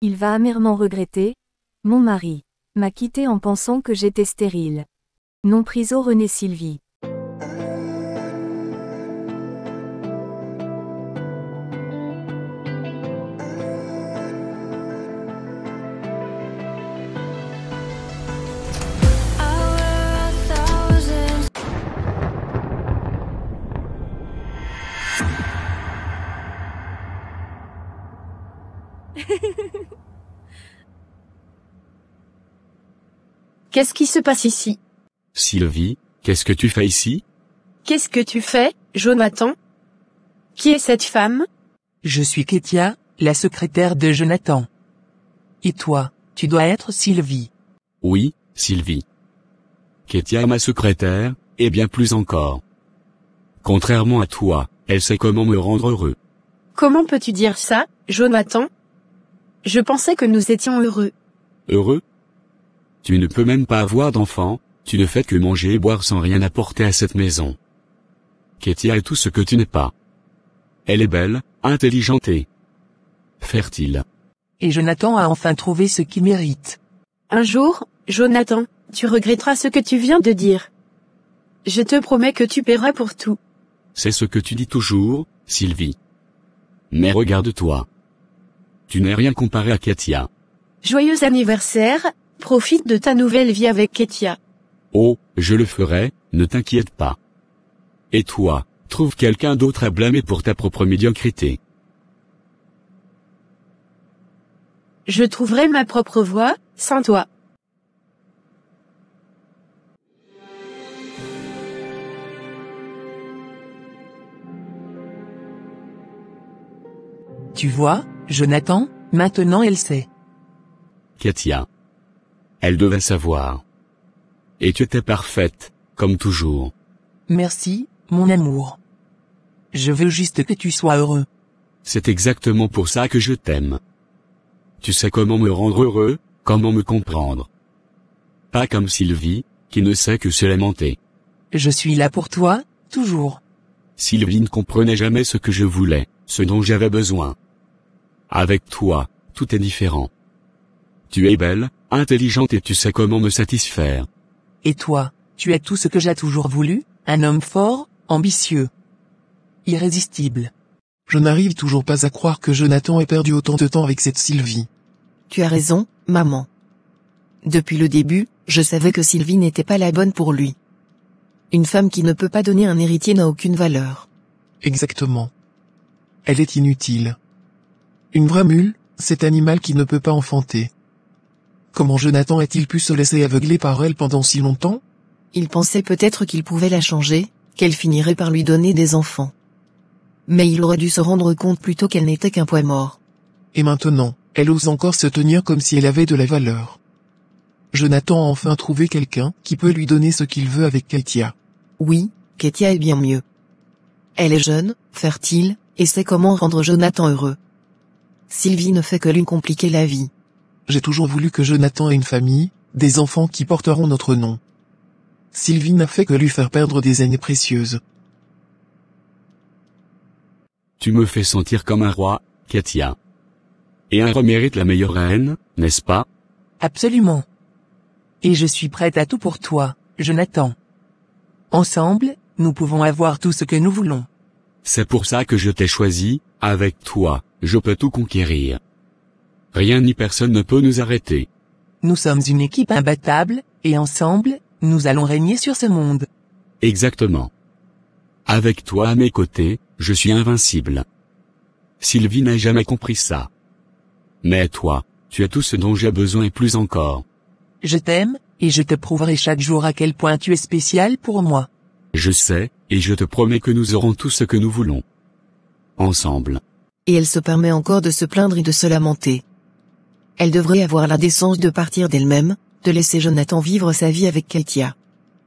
Il va amèrement regretter. Mon mari m'a quitté en pensant que j'étais stérile. Non priso René Sylvie. Qu'est-ce qui se passe ici? Sylvie, qu'est-ce que tu fais ici? Qu'est-ce que tu fais, Jonathan? Qui est cette femme? Je suis Ketia, la secrétaire de Jonathan. Et toi, tu dois être Sylvie. Oui, Sylvie. Ketia est ma secrétaire, et bien plus encore. Contrairement à toi, elle sait comment me rendre heureux. Comment peux-tu dire ça, Jonathan? Je pensais que nous étions heureux. Heureux? Tu ne peux même pas avoir d'enfant, tu ne fais que manger et boire sans rien apporter à cette maison. Ketia est tout ce que tu n'es pas. Elle est belle, intelligente et fertile. Et Jonathan a enfin trouvé ce qu'il mérite. Un jour, Jonathan, tu regretteras ce que tu viens de dire. Je te promets que tu paieras pour tout. C'est ce que tu dis toujours, Sylvie. Mais regarde-toi. Tu n'es rien comparé à Ketia. Joyeux anniversaire, profite de ta nouvelle vie avec Ketia. Oh, je le ferai, ne t'inquiète pas. Et toi, trouve quelqu'un d'autre à blâmer pour ta propre médiocrité. Je trouverai ma propre voie, sans toi. Tu vois, Jonathan, maintenant elle sait. Ketia. Elle devait savoir. Et tu étais parfaite, comme toujours. Merci, mon amour. Je veux juste que tu sois heureux. C'est exactement pour ça que je t'aime. Tu sais comment me rendre heureux, comment me comprendre. Pas comme Sylvie, qui ne sait que se lamenter. Je suis là pour toi, toujours. Sylvie ne comprenait jamais ce que je voulais, ce dont j'avais besoin. Avec toi, tout est différent. Tu es belle, intelligente et tu sais comment me satisfaire. Et toi, tu es tout ce que j'ai toujours voulu, un homme fort, ambitieux. Irrésistible. Je n'arrive toujours pas à croire que Jonathan ait perdu autant de temps avec cette Sylvie. Tu as raison, maman. Depuis le début, je savais que Sylvie n'était pas la bonne pour lui. Une femme qui ne peut pas donner un héritier n'a aucune valeur. Exactement. Elle est inutile. Une vraie mule, cet animal qui ne peut pas enfanter. Comment Jonathan a-t-il pu se laisser aveugler par elle pendant si longtemps? Il pensait peut-être qu'il pouvait la changer, qu'elle finirait par lui donner des enfants. Mais il aurait dû se rendre compte plutôt qu'elle n'était qu'un poids mort. Et maintenant, elle ose encore se tenir comme si elle avait de la valeur. Jonathan a enfin trouvé quelqu'un qui peut lui donner ce qu'il veut avec Ketia. Oui, Ketia est bien mieux. Elle est jeune, fertile, et sait comment rendre Jonathan heureux. Sylvie ne fait que lui compliquer la vie. J'ai toujours voulu que Jonathan ait une famille, des enfants qui porteront notre nom. Sylvie n'a fait que lui faire perdre des années précieuses. Tu me fais sentir comme un roi, Ketia. Et un roi mérite la meilleure reine, n'est-ce pas? Absolument. Et je suis prête à tout pour toi, Jonathan. Ensemble, nous pouvons avoir tout ce que nous voulons. C'est pour ça que je t'ai choisi, avec toi, je peux tout conquérir. Rien ni personne ne peut nous arrêter. Nous sommes une équipe imbattable, et ensemble, nous allons régner sur ce monde. Exactement. Avec toi à mes côtés, je suis invincible. Sylvie n'a jamais compris ça. Mais toi, tu as tout ce dont j'ai besoin et plus encore. Je t'aime, et je te prouverai chaque jour à quel point tu es spécial pour moi. Je sais, et je te promets que nous aurons tout ce que nous voulons. Ensemble. Et elle se permet encore de se plaindre et de se lamenter. Elle devrait avoir la décence de partir d'elle-même, de laisser Jonathan vivre sa vie avec Ketia.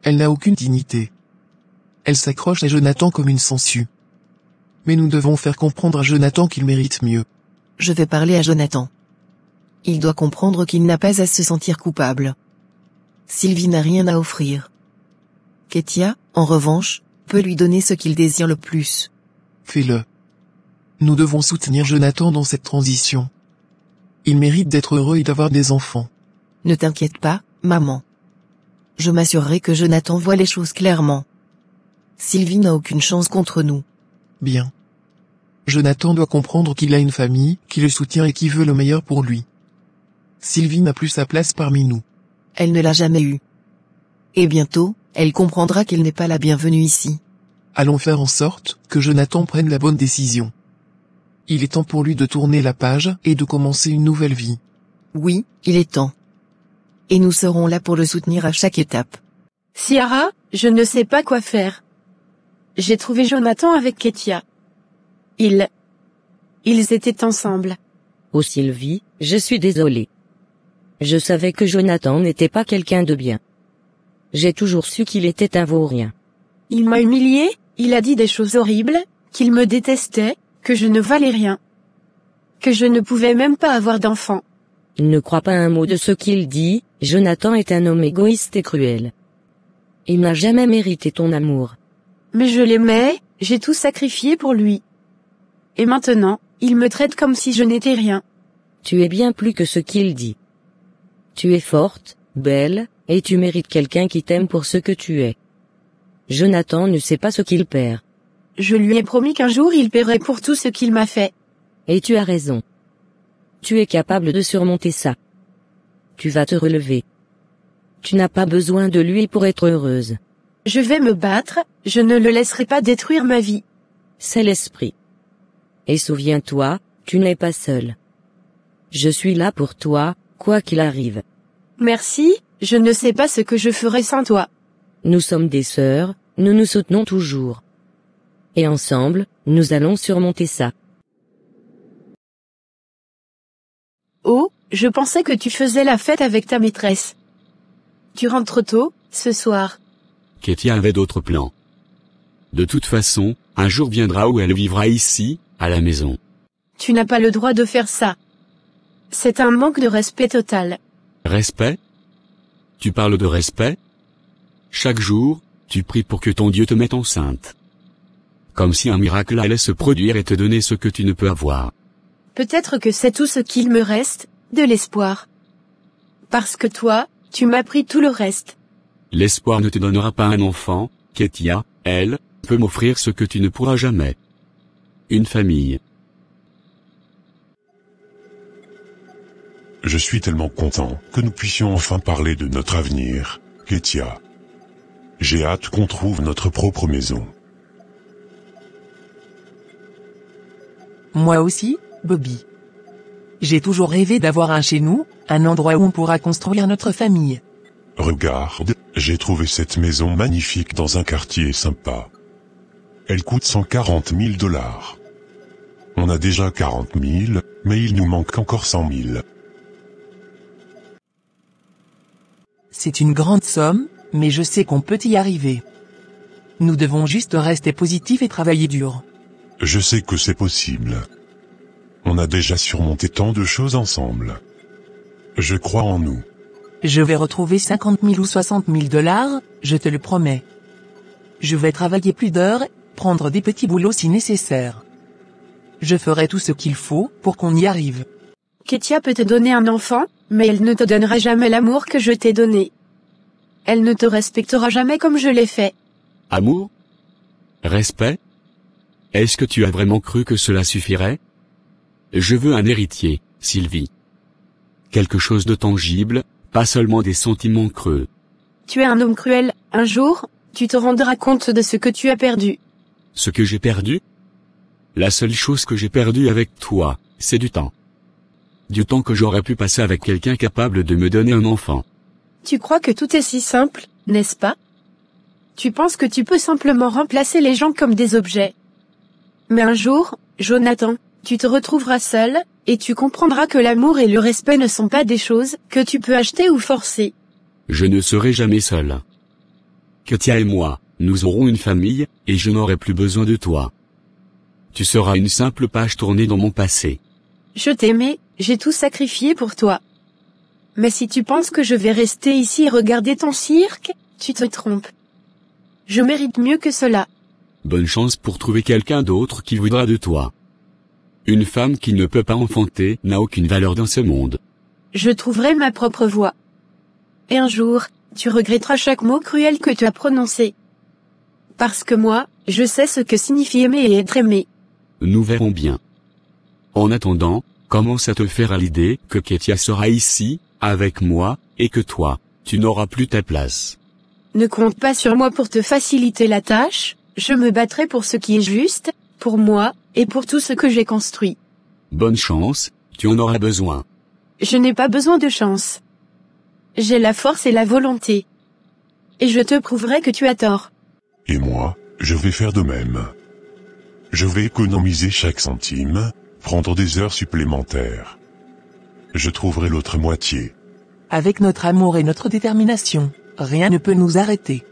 Elle n'a aucune dignité. Elle s'accroche à Jonathan comme une sangsue. Mais nous devons faire comprendre à Jonathan qu'il mérite mieux. Je vais parler à Jonathan. Il doit comprendre qu'il n'a pas à se sentir coupable. Sylvie n'a rien à offrir. Ketia, en revanche, peut lui donner ce qu'il désire le plus. Fais-le. Nous devons soutenir Jonathan dans cette transition. Il mérite d'être heureux et d'avoir des enfants. Ne t'inquiète pas, maman. Je m'assurerai que Jonathan voit les choses clairement. Sylvie n'a aucune chance contre nous. Bien. Jonathan doit comprendre qu'il a une famille, qui le soutient et qui veut le meilleur pour lui. Sylvie n'a plus sa place parmi nous. Elle ne l'a jamais eue. Et bientôt, elle comprendra qu'elle n'est pas la bienvenue ici. Allons faire en sorte que Jonathan prenne la bonne décision. Il est temps pour lui de tourner la page et de commencer une nouvelle vie. Oui, il est temps. Et nous serons là pour le soutenir à chaque étape. Ciara, je ne sais pas quoi faire. J'ai trouvé Jonathan avec Ketia. Ils étaient ensemble. Oh Sylvie, je suis désolée. Je savais que Jonathan n'était pas quelqu'un de bien. J'ai toujours su qu'il était un vaurien. Il m'a humiliée, il a dit des choses horribles, qu'il me détestait, que je ne valais rien. Que je ne pouvais même pas avoir d'enfant. Ne crois pas un mot de ce qu'il dit, Jonathan est un homme égoïste et cruel. Il n'a jamais mérité ton amour. Mais je l'aimais, j'ai tout sacrifié pour lui. Et maintenant, il me traite comme si je n'étais rien. Tu es bien plus que ce qu'il dit. Tu es forte, belle, et tu mérites quelqu'un qui t'aime pour ce que tu es. Jonathan ne sait pas ce qu'il perd. Je lui ai promis qu'un jour il paierait pour tout ce qu'il m'a fait. Et tu as raison. Tu es capable de surmonter ça. Tu vas te relever. Tu n'as pas besoin de lui pour être heureuse. Je vais me battre, je ne le laisserai pas détruire ma vie. C'est l'esprit. Et souviens-toi, tu n'es pas seul. Je suis là pour toi, quoi qu'il arrive. Merci, je ne sais pas ce que je ferais sans toi. Nous sommes des sœurs, nous nous soutenons toujours. Et ensemble, nous allons surmonter ça. Oh, je pensais que tu faisais la fête avec ta maîtresse. Tu rentres tôt, ce soir. Ketia avait d'autres plans. De toute façon, un jour viendra où elle vivra ici, à la maison. Tu n'as pas le droit de faire ça. C'est un manque de respect total. Respect? Tu parles de respect? Chaque jour, tu pries pour que ton Dieu te mette enceinte. Comme si un miracle allait se produire et te donner ce que tu ne peux avoir. Peut-être que c'est tout ce qu'il me reste, de l'espoir. Parce que toi, tu m'as pris tout le reste. L'espoir ne te donnera pas un enfant, Ketia, elle, peut m'offrir ce que tu ne pourras jamais. Une famille. Je suis tellement content que nous puissions enfin parler de notre avenir, Ketia. J'ai hâte qu'on trouve notre propre maison. Moi aussi, Bobby. J'ai toujours rêvé d'avoir un chez nous, un endroit où on pourra construire notre famille. Regarde, j'ai trouvé cette maison magnifique dans un quartier sympa. Elle coûte 140 000 $. On a déjà 40 000, mais il nous manque encore 100 000. C'est une grande somme, mais je sais qu'on peut y arriver. Nous devons juste rester positifs et travailler dur. Je sais que c'est possible. On a déjà surmonté tant de choses ensemble. Je crois en nous. Je vais retrouver 50 000 ou 60 000 $, je te le promets. Je vais travailler plus d'heures, prendre des petits boulots si nécessaire. Je ferai tout ce qu'il faut pour qu'on y arrive. Ketia peut te donner un enfant, mais elle ne te donnera jamais l'amour que je t'ai donné. Elle ne te respectera jamais comme je l'ai fait. Amour? Respect? Est-ce que tu as vraiment cru que cela suffirait? Je veux un héritier, Sylvie. Quelque chose de tangible, pas seulement des sentiments creux. Tu es un homme cruel, un jour, tu te rendras compte de ce que tu as perdu. Ce que j'ai perdu? La seule chose que j'ai perdue avec toi, c'est du temps. Du temps que j'aurais pu passer avec quelqu'un capable de me donner un enfant. Tu crois que tout est si simple, n'est-ce pas? Tu penses que tu peux simplement remplacer les gens comme des objets. Mais un jour, Jonathan, tu te retrouveras seul, et tu comprendras que l'amour et le respect ne sont pas des choses que tu peux acheter ou forcer. Je ne serai jamais seul. Ketia et moi, nous aurons une famille, et je n'aurai plus besoin de toi. Tu seras une simple page tournée dans mon passé. Je t'aimais, j'ai tout sacrifié pour toi. Mais si tu penses que je vais rester ici et regarder ton cirque, tu te trompes. Je mérite mieux que cela. Bonne chance pour trouver quelqu'un d'autre qui voudra de toi. Une femme qui ne peut pas enfanter n'a aucune valeur dans ce monde. Je trouverai ma propre voie. Et un jour, tu regretteras chaque mot cruel que tu as prononcé. Parce que moi, je sais ce que signifie aimer et être aimé. Nous verrons bien. En attendant, commence à te faire à l'idée que Ketia sera ici, avec moi, et que toi, tu n'auras plus ta place. Ne compte pas sur moi pour te faciliter la tâche, je me battrai pour ce qui est juste, pour moi, et pour tout ce que j'ai construit. Bonne chance, tu en auras besoin. Je n'ai pas besoin de chance. J'ai la force et la volonté. Et je te prouverai que tu as tort. Et moi, je vais faire de même. Je vais économiser chaque centime, prendre des heures supplémentaires. Je trouverai l'autre moitié. Avec notre amour et notre détermination, rien ne peut nous arrêter.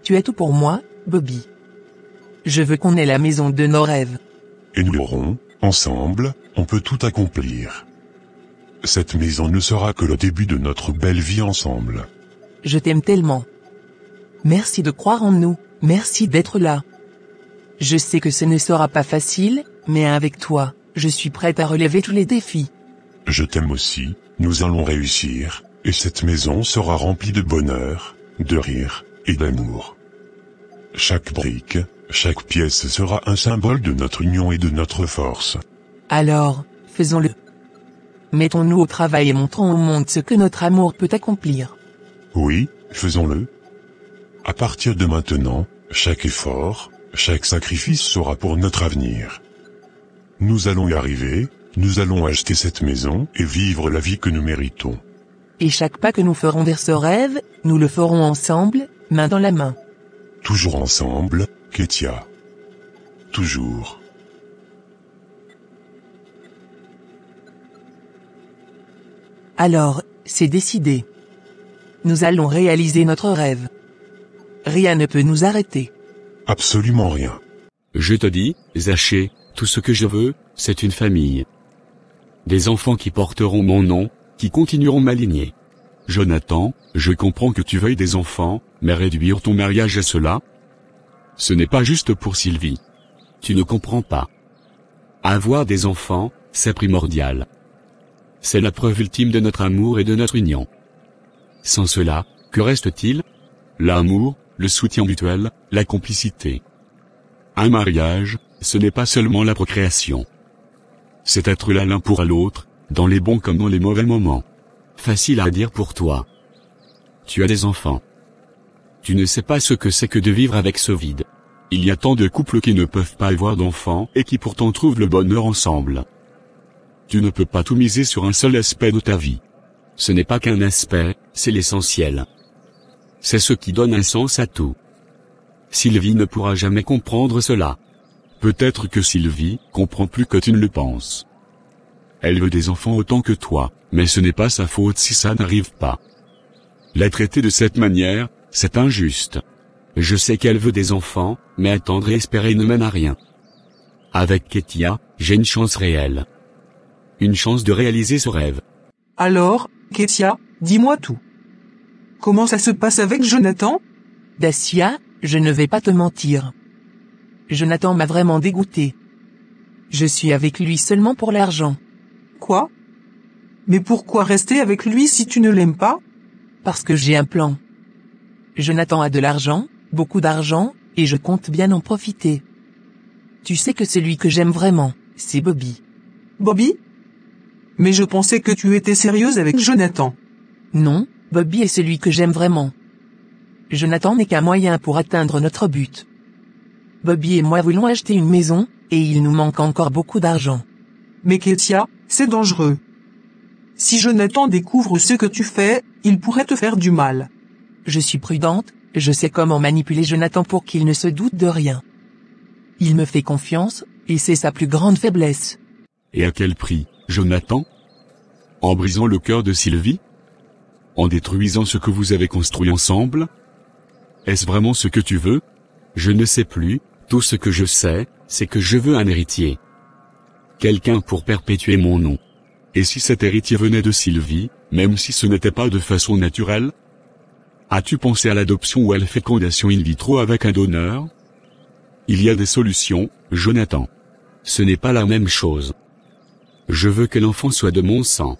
Tu es tout pour moi, Bobby. Je veux qu'on ait la maison de nos rêves. Et nous l'aurons, ensemble, on peut tout accomplir. Cette maison ne sera que le début de notre belle vie ensemble. Je t'aime tellement. Merci de croire en nous, merci d'être là. Je sais que ce ne sera pas facile, mais avec toi, je suis prête à relever tous les défis. Je t'aime aussi, nous allons réussir, et cette maison sera remplie de bonheur, de rire, et d'amour. Chaque brique, chaque pièce sera un symbole de notre union et de notre force. Alors, faisons-le. Mettons-nous au travail et montrons au monde ce que notre amour peut accomplir. Oui, faisons-le. À partir de maintenant, chaque effort, chaque sacrifice sera pour notre avenir. Nous allons y arriver, nous allons acheter cette maison et vivre la vie que nous méritons. Et chaque pas que nous ferons vers ce rêve, nous le ferons ensemble, main dans la main. Toujours ensemble, Ketia. Toujours. Alors, c'est décidé. Nous allons réaliser notre rêve. Rien ne peut nous arrêter. Absolument rien. Je te dis, Zaché, tout ce que je veux, c'est une famille. Des enfants qui porteront mon nom, qui continueront ma lignée. Jonathan, je comprends que tu veuilles des enfants, mais réduire ton mariage à cela? Ce n'est pas juste pour Sylvie. Tu ne comprends pas. Avoir des enfants, c'est primordial. C'est la preuve ultime de notre amour et de notre union. Sans cela, que reste-t-il? L'amour, le soutien mutuel, la complicité. Un mariage, ce n'est pas seulement la procréation. C'est être là l'un pour l'autre, dans les bons comme dans les mauvais moments. Facile à dire pour toi. Tu as des enfants. Tu ne sais pas ce que c'est que de vivre avec ce vide. Il y a tant de couples qui ne peuvent pas avoir d'enfants et qui pourtant trouvent le bonheur ensemble. Tu ne peux pas tout miser sur un seul aspect de ta vie. Ce n'est pas qu'un aspect, c'est l'essentiel. C'est ce qui donne un sens à tout. Sylvie ne pourra jamais comprendre cela. Peut-être que Sylvie comprend plus que tu ne le penses. Elle veut des enfants autant que toi, mais ce n'est pas sa faute si ça n'arrive pas. La traiter de cette manière, c'est injuste. Je sais qu'elle veut des enfants, mais attendre et espérer ne mène à rien. Avec Ketia, j'ai une chance réelle. Une chance de réaliser ce rêve. Alors, Ketia, dis-moi tout. Comment ça se passe avec Jonathan? Dacia, je ne vais pas te mentir. Jonathan m'a vraiment dégoûté. Je suis avec lui seulement pour l'argent. Quoi? Mais pourquoi rester avec lui si tu ne l'aimes pas? Parce que j'ai un plan. Jonathan a de l'argent, beaucoup d'argent, et je compte bien en profiter. Tu sais que celui que j'aime vraiment, c'est Bobby. Bobby? Mais je pensais que tu étais sérieuse avec Jonathan. Non, Bobby est celui que j'aime vraiment. Jonathan n'est qu'un moyen pour atteindre notre but. Bobby et moi voulons acheter une maison, et il nous manque encore beaucoup d'argent. Mais Ketia, c'est dangereux. Si Jonathan découvre ce que tu fais, il pourrait te faire du mal. Je suis prudente, je sais comment manipuler Jonathan pour qu'il ne se doute de rien. Il me fait confiance, et c'est sa plus grande faiblesse. Et à quel prix, Jonathan? En brisant le cœur de Sylvie? En détruisant ce que vous avez construit ensemble? Est-ce vraiment ce que tu veux? Je ne sais plus, tout ce que je sais, c'est que je veux un héritier. Quelqu'un pour perpétuer mon nom. Et si cet héritier venait de Sylvie, même si ce n'était pas de façon naturelle? As-tu pensé à l'adoption ou à la fécondation in vitro avec un donneur? Il y a des solutions, Jonathan. Ce n'est pas la même chose. Je veux que l'enfant soit de mon sang.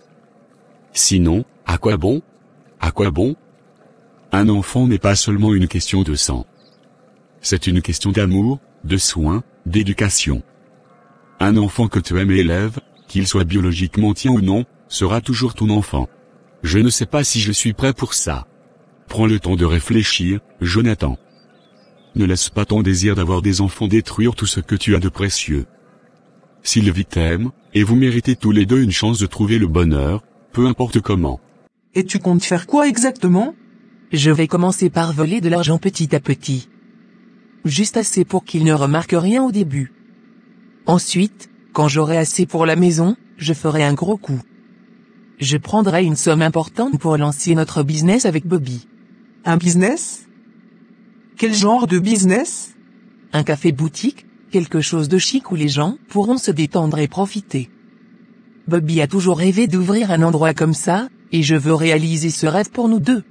Sinon, à quoi bon? À quoi bon? Un enfant n'est pas seulement une question de sang. C'est une question d'amour, de soins, d'éducation. Un enfant que tu aimes et élèves, qu'il soit biologiquement tien ou non, sera toujours ton enfant. Je ne sais pas si je suis prêt pour ça. Prends le temps de réfléchir, Jonathan. Ne laisse pas ton désir d'avoir des enfants détruire tout ce que tu as de précieux. Sylvie t'aime, et vous méritez tous les deux une chance de trouver le bonheur, peu importe comment. Et tu comptes faire quoi exactement? Je vais commencer par voler de l'argent petit à petit. Juste assez pour qu'il ne remarque rien au début. Ensuite, quand j'aurai assez pour la maison, je ferai un gros coup. Je prendrai une somme importante pour lancer notre business avec Bobby. Un business? Quel genre de business? Un café-boutique, quelque chose de chic où les gens pourront se détendre et profiter. Bobby a toujours rêvé d'ouvrir un endroit comme ça, et je veux réaliser ce rêve pour nous deux.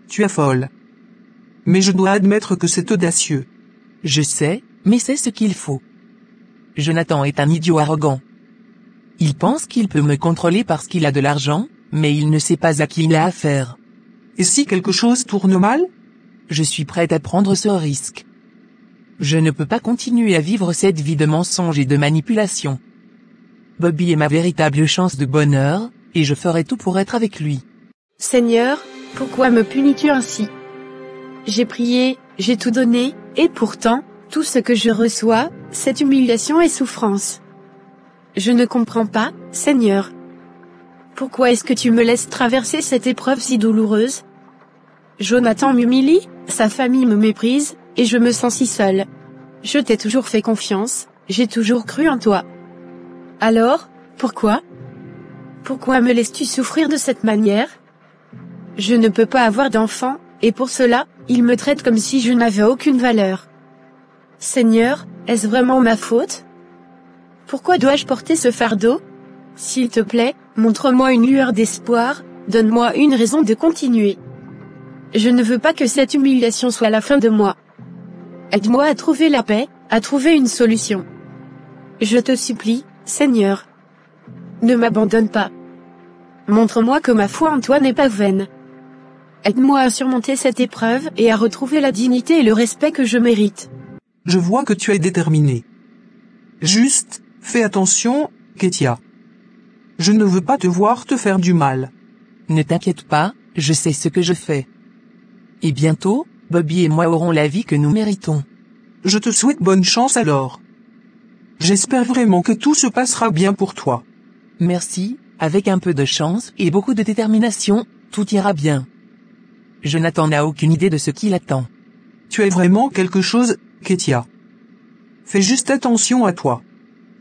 Tu es folle. Mais je dois admettre que c'est audacieux. Je sais, mais c'est ce qu'il faut. Jonathan est un idiot arrogant. Il pense qu'il peut me contrôler parce qu'il a de l'argent, mais il ne sait pas à qui il a affaire. Et si quelque chose tourne mal? Je suis prête à prendre ce risque. Je ne peux pas continuer à vivre cette vie de mensonge et de manipulation. Bobby est ma véritable chance de bonheur, et je ferai tout pour être avec lui. Seigneur, pourquoi me punis-tu ainsi? J'ai prié, j'ai tout donné, et pourtant, tout ce que je reçois, c'est humiliation et souffrance. Je ne comprends pas, Seigneur. Pourquoi est-ce que tu me laisses traverser cette épreuve si douloureuse? Jonathan m'humilie, sa famille me méprise, et je me sens si seule. Je t'ai toujours fait confiance, j'ai toujours cru en toi. Alors, pourquoi? Pourquoi me laisses-tu souffrir de cette manière? Je ne peux pas avoir d'enfant, et pour cela, il me traite comme si je n'avais aucune valeur. Seigneur, est-ce vraiment ma faute? Pourquoi dois-je porter ce fardeau? S'il te plaît, montre-moi une lueur d'espoir, donne-moi une raison de continuer. Je ne veux pas que cette humiliation soit la fin de moi. Aide-moi à trouver la paix, à trouver une solution. Je te supplie, Seigneur. Ne m'abandonne pas. Montre-moi que ma foi en toi n'est pas vaine. Aide-moi à surmonter cette épreuve et à retrouver la dignité et le respect que je mérite. Je vois que tu es déterminé. Juste, fais attention, Ketia. Je ne veux pas te voir te faire du mal. Ne t'inquiète pas, je sais ce que je fais. Et bientôt, Bobby et moi aurons la vie que nous méritons. Je te souhaite bonne chance alors. J'espère vraiment que tout se passera bien pour toi. Merci, avec un peu de chance et beaucoup de détermination, tout ira bien. Jonathan n'a aucune idée de ce qui l'attend. Tu es vraiment quelque chose, Ketia. Fais juste attention à toi.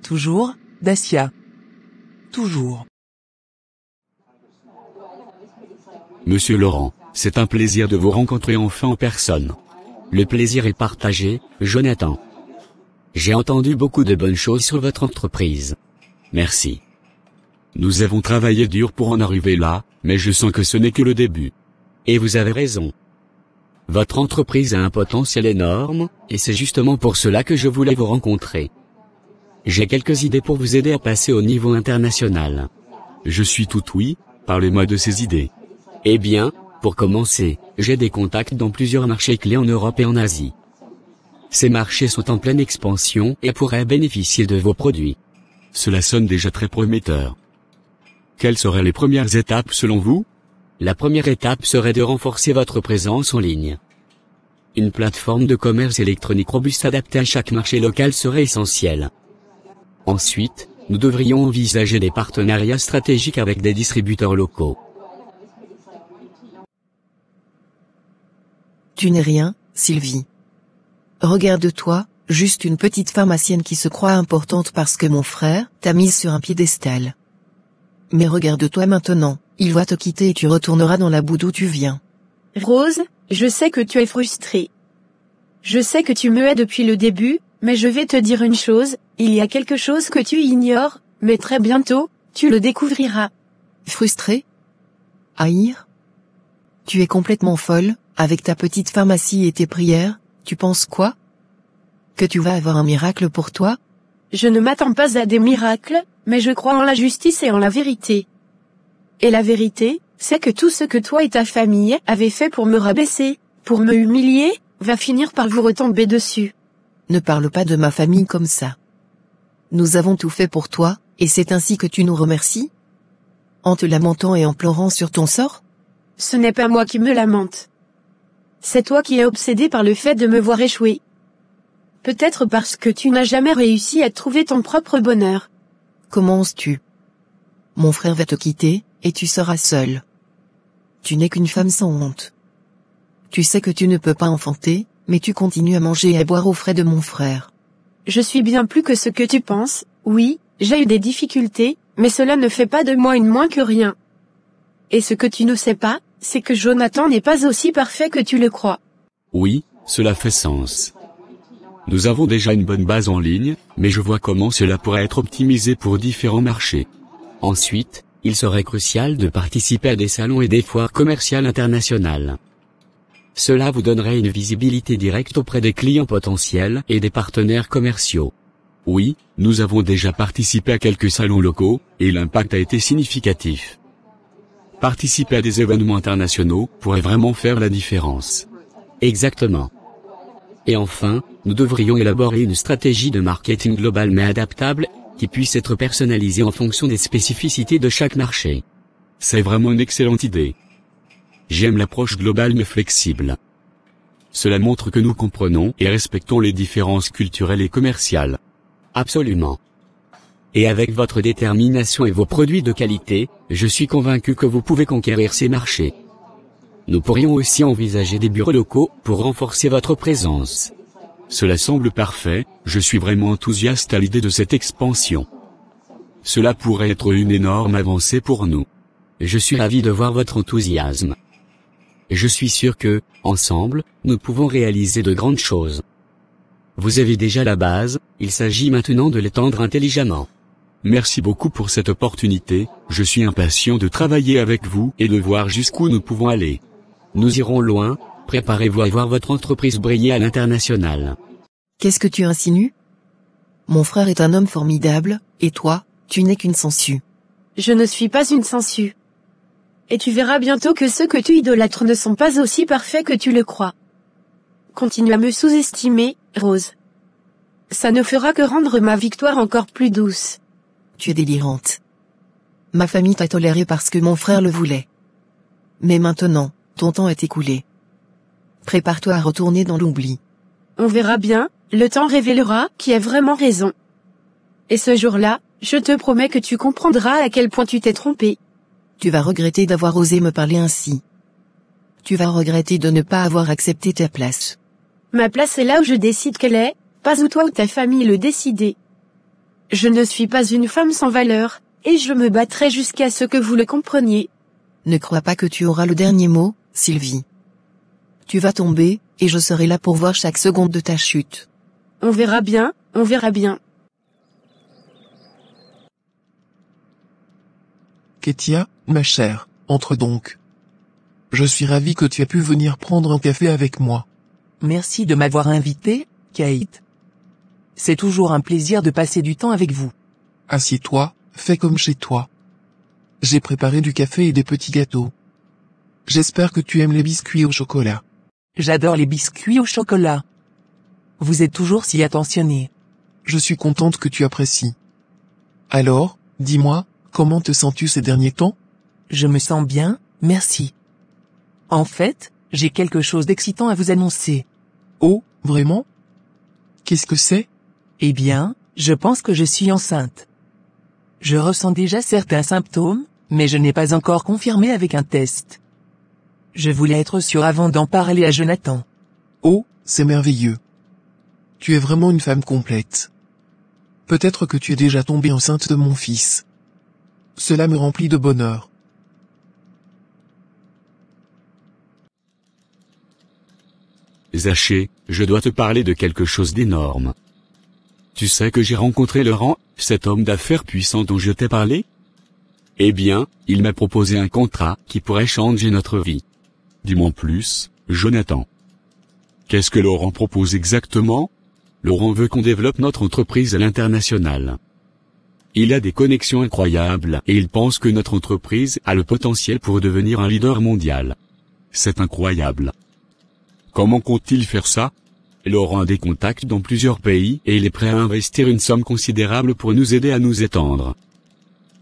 Toujours, Dacia. Toujours. Monsieur Laurent, c'est un plaisir de vous rencontrer enfin en personne. Le plaisir est partagé, Jonathan. J'ai entendu beaucoup de bonnes choses sur votre entreprise. Merci. Nous avons travaillé dur pour en arriver là, mais je sens que ce n'est que le début. Et vous avez raison. Votre entreprise a un potentiel énorme, et c'est justement pour cela que je voulais vous rencontrer. J'ai quelques idées pour vous aider à passer au niveau international. Je suis tout oui, parlez-moi de ces idées. Eh bien, pour commencer, j'ai des contacts dans plusieurs marchés clés en Europe et en Asie. Ces marchés sont en pleine expansion et pourraient bénéficier de vos produits. Cela sonne déjà très prometteur. Quelles seraient les premières étapes selon vous? La première étape serait de renforcer votre présence en ligne. Une plateforme de commerce électronique robuste adaptée à chaque marché local serait essentielle. Ensuite, nous devrions envisager des partenariats stratégiques avec des distributeurs locaux. Tu n'es rien, Sylvie. Regarde-toi, juste une petite pharmacienne qui se croit importante parce que mon frère t'a mise sur un piédestal. Mais regarde-toi maintenant, il va te quitter et tu retourneras dans la boue d'où tu viens. Rose, je sais que tu es frustrée. Je sais que tu me hais depuis le début, mais je vais te dire une chose, il y a quelque chose que tu ignores, mais très bientôt, tu le découvriras. Frustrée? Haïr? Tu es complètement folle, avec ta petite pharmacie et tes prières, tu penses quoi? Que tu vas avoir un miracle pour toi? je ne m'attends pas à des miracles, mais je crois en la justice et en la vérité. Et la vérité, c'est que tout ce que toi et ta famille avez fait pour me rabaisser, pour me humilier, va finir par vous retomber dessus. Ne parle pas de ma famille comme ça. Nous avons tout fait pour toi, et c'est ainsi que tu nous remercies? En te lamentant et en pleurant sur ton sort? Ce n'est pas moi qui me lamente. C'est toi qui es obsédé par le fait de me voir échouer. Peut-être parce que tu n'as jamais réussi à trouver ton propre bonheur. Comment oses-tu? Mon frère va te quitter, et tu seras seule. Tu n'es qu'une femme sans honte. Tu sais que tu ne peux pas enfanter, mais tu continues à manger et à boire aux frais de mon frère. Je suis bien plus que ce que tu penses, oui, j'ai eu des difficultés, mais cela ne fait pas de moi une moins que rien. Et ce que tu ne sais pas, c'est que Jonathan n'est pas aussi parfait que tu le crois. Oui, cela fait sens. Nous avons déjà une bonne base en ligne, mais je vois comment cela pourrait être optimisé pour différents marchés. Ensuite, il serait crucial de participer à des salons et des foires commerciales internationales. Cela vous donnerait une visibilité directe auprès des clients potentiels et des partenaires commerciaux. Oui, nous avons déjà participé à quelques salons locaux, et l'impact a été significatif. Participer à des événements internationaux pourrait vraiment faire la différence. Exactement. Et enfin, nous devrions élaborer une stratégie de marketing globale mais adaptable, qui puisse être personnalisée en fonction des spécificités de chaque marché. C'est vraiment une excellente idée. J'aime l'approche globale mais flexible. Cela montre que nous comprenons et respectons les différences culturelles et commerciales. Absolument. Et avec votre détermination et vos produits de qualité, je suis convaincu que vous pouvez conquérir ces marchés. Nous pourrions aussi envisager des bureaux locaux pour renforcer votre présence. Cela semble parfait, je suis vraiment enthousiaste à l'idée de cette expansion. Cela pourrait être une énorme avancée pour nous. Je suis ravi de voir votre enthousiasme. Je suis sûr que, ensemble, nous pouvons réaliser de grandes choses. Vous avez déjà la base, il s'agit maintenant de l'étendre intelligemment. Merci beaucoup pour cette opportunité, je suis impatient de travailler avec vous et de voir jusqu'où nous pouvons aller. Nous irons loin, préparez-vous à voir votre entreprise briller à l'international. Qu'est-ce que tu insinues? Mon frère est un homme formidable, et toi, tu n'es qu'une sangsue. Je ne suis pas une sangsue. Et tu verras bientôt que ceux que tu idolâtres ne sont pas aussi parfaits que tu le crois. Continue à me sous-estimer, Rose. Ça ne fera que rendre ma victoire encore plus douce. Tu es délirante. Ma famille t'a toléré parce que mon frère le voulait. Mais maintenant, ton temps est écoulé. Prépare-toi à retourner dans l'oubli. On verra bien, le temps révélera qui a vraiment raison. Et ce jour-là, je te promets que tu comprendras à quel point tu t'es trompé. Tu vas regretter d'avoir osé me parler ainsi. Tu vas regretter de ne pas avoir accepté ta place. Ma place est là où je décide qu'elle est, pas où toi ou ta famille le décidez. Je ne suis pas une femme sans valeur, et je me battrai jusqu'à ce que vous le compreniez. Ne crois pas que tu auras le dernier mot, Sylvie. Tu vas tomber, et je serai là pour voir chaque seconde de ta chute. On verra bien, on verra bien. Ketia, ma chère, entre donc. Je suis ravi que tu aies pu venir prendre un café avec moi. Merci de m'avoir invité, Kate. C'est toujours un plaisir de passer du temps avec vous. Assieds-toi, fais comme chez toi. J'ai préparé du café et des petits gâteaux. J'espère que tu aimes les biscuits au chocolat. J'adore les biscuits au chocolat. Vous êtes toujours si attentionné. Je suis contente que tu apprécies. Alors, dis-moi, comment te sens-tu ces derniers temps? Je me sens bien, merci. En fait, j'ai quelque chose d'excitant à vous annoncer. Oh, vraiment? Qu'est-ce que c'est? Eh bien, je pense que je suis enceinte. Je ressens déjà certains symptômes, mais je n'ai pas encore confirmé avec un test. Je voulais être sûr avant d'en parler à Jonathan. Oh, c'est merveilleux. Tu es vraiment une femme complète. Peut-être que tu es déjà tombée enceinte de mon fils. Cela me remplit de bonheur. Zaché, je dois te parler de quelque chose d'énorme. Tu sais que j'ai rencontré Laurent, cet homme d'affaires puissant dont je t'ai parlé? Eh bien, il m'a proposé un contrat qui pourrait changer notre vie. Dis-moi plus, Jonathan. Qu'est-ce que Laurent propose exactement? Laurent veut qu'on développe notre entreprise à l'international. Il a des connexions incroyables et il pense que notre entreprise a le potentiel pour devenir un leader mondial. C'est incroyable. Comment compte-t-il faire ça? Laurent a des contacts dans plusieurs pays et il est prêt à investir une somme considérable pour nous aider à nous étendre.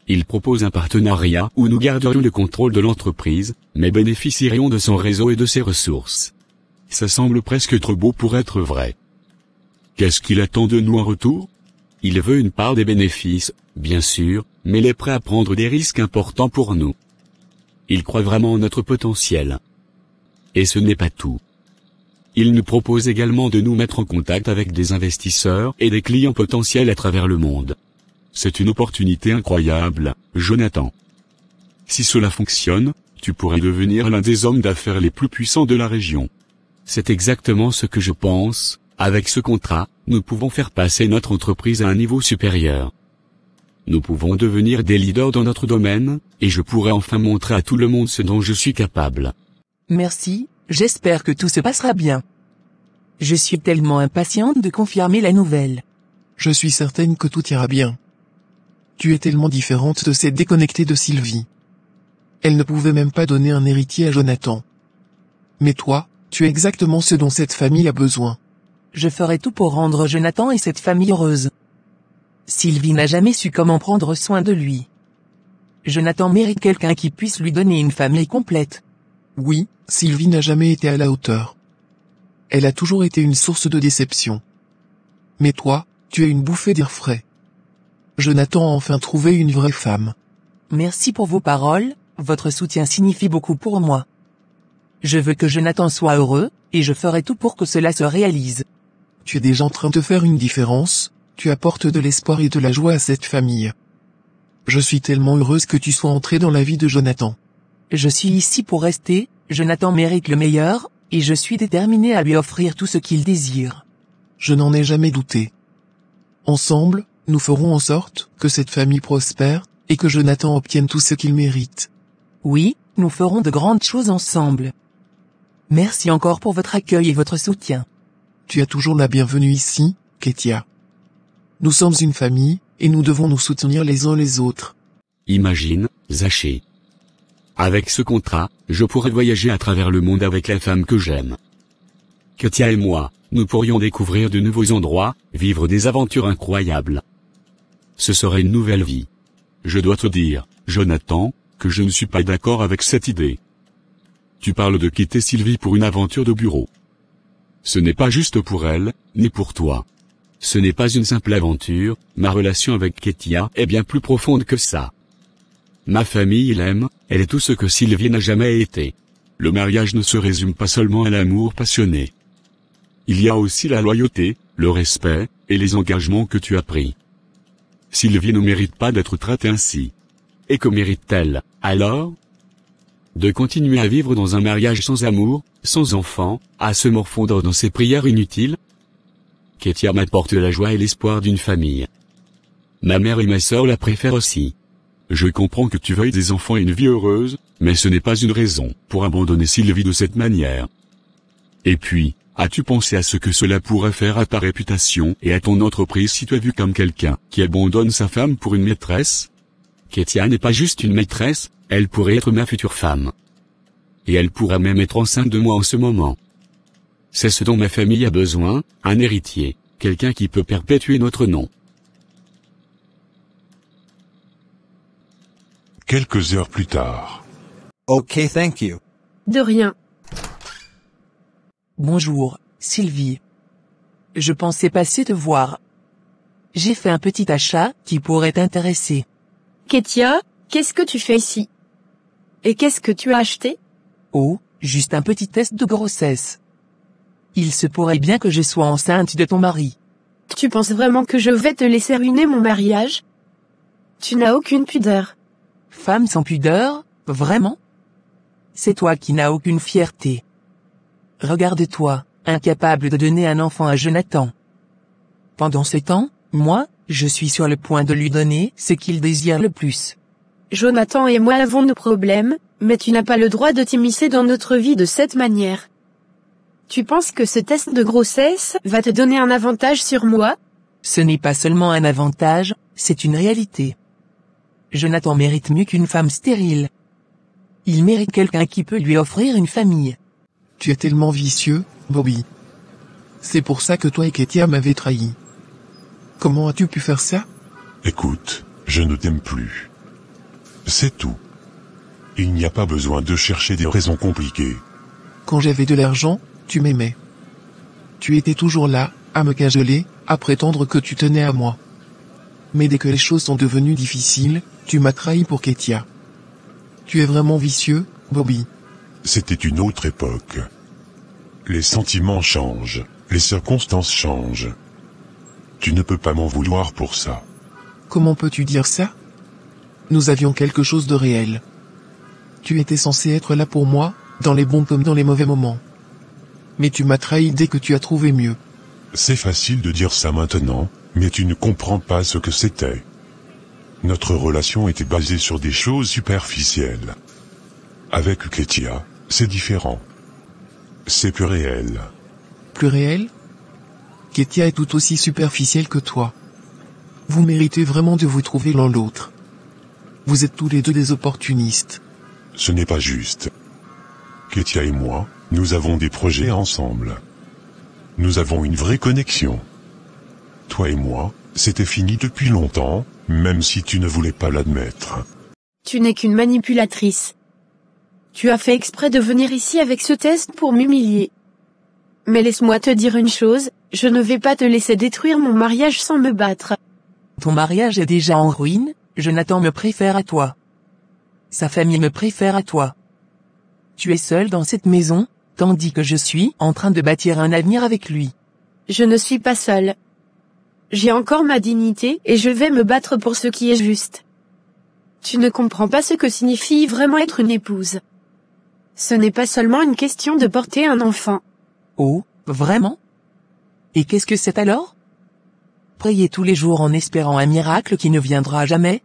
Il propose un partenariat où nous garderions le contrôle de l'entreprise, mais bénéficierions de son réseau et de ses ressources. Ça semble presque trop beau pour être vrai. Qu'est-ce qu'il attend de nous en retour? Il veut une part des bénéfices, bien sûr, mais il est prêt à prendre des risques importants pour nous. Il croit vraiment en notre potentiel. Et ce n'est pas tout. Il nous propose également de nous mettre en contact avec des investisseurs et des clients potentiels à travers le monde. C'est une opportunité incroyable, Jonathan. Si cela fonctionne, tu pourrais devenir l'un des hommes d'affaires les plus puissants de la région. C'est exactement ce que je pense. Avec ce contrat, nous pouvons faire passer notre entreprise à un niveau supérieur. Nous pouvons devenir des leaders dans notre domaine, et je pourrai enfin montrer à tout le monde ce dont je suis capable. Merci, j'espère que tout se passera bien. Je suis tellement impatiente de confirmer la nouvelle. Je suis certaine que tout ira bien. Tu es tellement différente de cette déconnectée de Sylvie. Elle ne pouvait même pas donner un héritier à Jonathan. Mais toi, tu es exactement ce dont cette famille a besoin. Je ferai tout pour rendre Jonathan et cette famille heureuse. Sylvie n'a jamais su comment prendre soin de lui. Jonathan mérite quelqu'un qui puisse lui donner une famille complète. Oui, Sylvie n'a jamais été à la hauteur. Elle a toujours été une source de déception. Mais toi, tu es une bouffée d'air frais. Jonathan a enfin trouvé une vraie femme. Merci pour vos paroles, votre soutien signifie beaucoup pour moi. Je veux que Jonathan soit heureux, et je ferai tout pour que cela se réalise. Tu es déjà en train de faire une différence, tu apportes de l'espoir et de la joie à cette famille. Je suis tellement heureuse que tu sois entré dans la vie de Jonathan. Je suis ici pour rester, Jonathan mérite le meilleur, et je suis déterminée à lui offrir tout ce qu'il désire. Je n'en ai jamais douté. Ensemble, nous ferons en sorte que cette famille prospère, et que Jonathan obtienne tout ce qu'il mérite. Oui, nous ferons de grandes choses ensemble. Merci encore pour votre accueil et votre soutien. Tu as toujours la bienvenue ici, Ketia. Nous sommes une famille, et nous devons nous soutenir les uns les autres. Imagine, Zaché. Avec ce contrat, je pourrais voyager à travers le monde avec la femme que j'aime. Ketia et moi, nous pourrions découvrir de nouveaux endroits, vivre des aventures incroyables. Ce serait une nouvelle vie. Je dois te dire, Jonathan, que je ne suis pas d'accord avec cette idée. Tu parles de quitter Sylvie pour une aventure de bureau. Ce n'est pas juste pour elle, ni pour toi. Ce n'est pas une simple aventure, ma relation avec Ketia est bien plus profonde que ça. Ma famille l'aime, elle est tout ce que Sylvie n'a jamais été. Le mariage ne se résume pas seulement à l'amour passionné. Il y a aussi la loyauté, le respect, et les engagements que tu as pris. Sylvie ne mérite pas d'être traitée ainsi. Et que mérite-t-elle, alors? De continuer à vivre dans un mariage sans amour, sans enfant, à se morfondre dans ses prières inutiles? Ketia m'apporte la joie et l'espoir d'une famille. Ma mère et ma sœur la préfèrent aussi. Je comprends que tu veuilles des enfants et une vie heureuse, mais ce n'est pas une raison pour abandonner Sylvie de cette manière. Et puis, as-tu pensé à ce que cela pourrait faire à ta réputation et à ton entreprise si tu es vu comme quelqu'un qui abandonne sa femme pour une maîtresse? Ketia n'est pas juste une maîtresse, elle pourrait être ma future femme. Et elle pourrait même être enceinte de moi en ce moment. C'est ce dont ma famille a besoin, un héritier, quelqu'un qui peut perpétuer notre nom. Quelques heures plus tard. Okay, thank you. De rien. Bonjour, Sylvie. Je pensais passer te voir. J'ai fait un petit achat qui pourrait t'intéresser. Ketia, qu'est-ce que tu fais ici? Et qu'est-ce que tu as acheté? Oh, juste un petit test de grossesse. Il se pourrait bien que je sois enceinte de ton mari. Tu penses vraiment que je vais te laisser ruiner mon mariage? Tu n'as aucune pudeur. Femme sans pudeur, vraiment? C'est toi qui n'as aucune fierté. Regarde-toi, incapable de donner un enfant à Jonathan. Pendant ce temps, moi, je suis sur le point de lui donner ce qu'il désire le plus. Jonathan et moi avons nos problèmes, mais tu n'as pas le droit de t'immiscer dans notre vie de cette manière. Tu penses que ce test de grossesse va te donner un avantage sur moi? Ce n'est pas seulement un avantage, c'est une réalité. Jonathan mérite mieux qu'une femme stérile. Il mérite quelqu'un qui peut lui offrir une famille. Tu es tellement vicieux, Bobby. C'est pour ça que toi et Ketia m'avez trahi. Comment as-tu pu faire ça? Écoute, je ne t'aime plus. C'est tout. Il n'y a pas besoin de chercher des raisons compliquées. Quand j'avais de l'argent, tu m'aimais. Tu étais toujours là, à me cajoler, à prétendre que tu tenais à moi. Mais dès que les choses sont devenues difficiles, tu m'as trahi pour Ketia. Tu es vraiment vicieux, Bobby. C'était une autre époque. Les sentiments changent, les circonstances changent. Tu ne peux pas m'en vouloir pour ça. Comment peux-tu dire ça? Nous avions quelque chose de réel. Tu étais censé être là pour moi, dans les bons comme dans les mauvais moments. Mais tu m'as trahi dès que tu as trouvé mieux. C'est facile de dire ça maintenant, mais tu ne comprends pas ce que c'était. Notre relation était basée sur des choses superficielles. Avec Ketia, c'est différent. C'est plus réel. Plus réel? Ketia est tout aussi superficielle que toi. Vous méritez vraiment de vous trouver l'un l'autre. Vous êtes tous les deux des opportunistes. Ce n'est pas juste. Ketia et moi, nous avons des projets ensemble. Nous avons une vraie connexion. Toi et moi, c'était fini depuis longtemps, même si tu ne voulais pas l'admettre. Tu n'es qu'une manipulatrice. Tu as fait exprès de venir ici avec ce test pour m'humilier. Mais laisse-moi te dire une chose, je ne vais pas te laisser détruire mon mariage sans me battre. Ton mariage est déjà en ruine, Jonathan me préfère à toi. Sa famille me préfère à toi. Tu es seul dans cette maison, tandis que je suis en train de bâtir un avenir avec lui. Je ne suis pas seule. J'ai encore ma dignité et je vais me battre pour ce qui est juste. Tu ne comprends pas ce que signifie vraiment être une épouse. Ce n'est pas seulement une question de porter un enfant. Oh, vraiment? Et qu'est-ce que c'est alors? Prier tous les jours en espérant un miracle qui ne viendra jamais?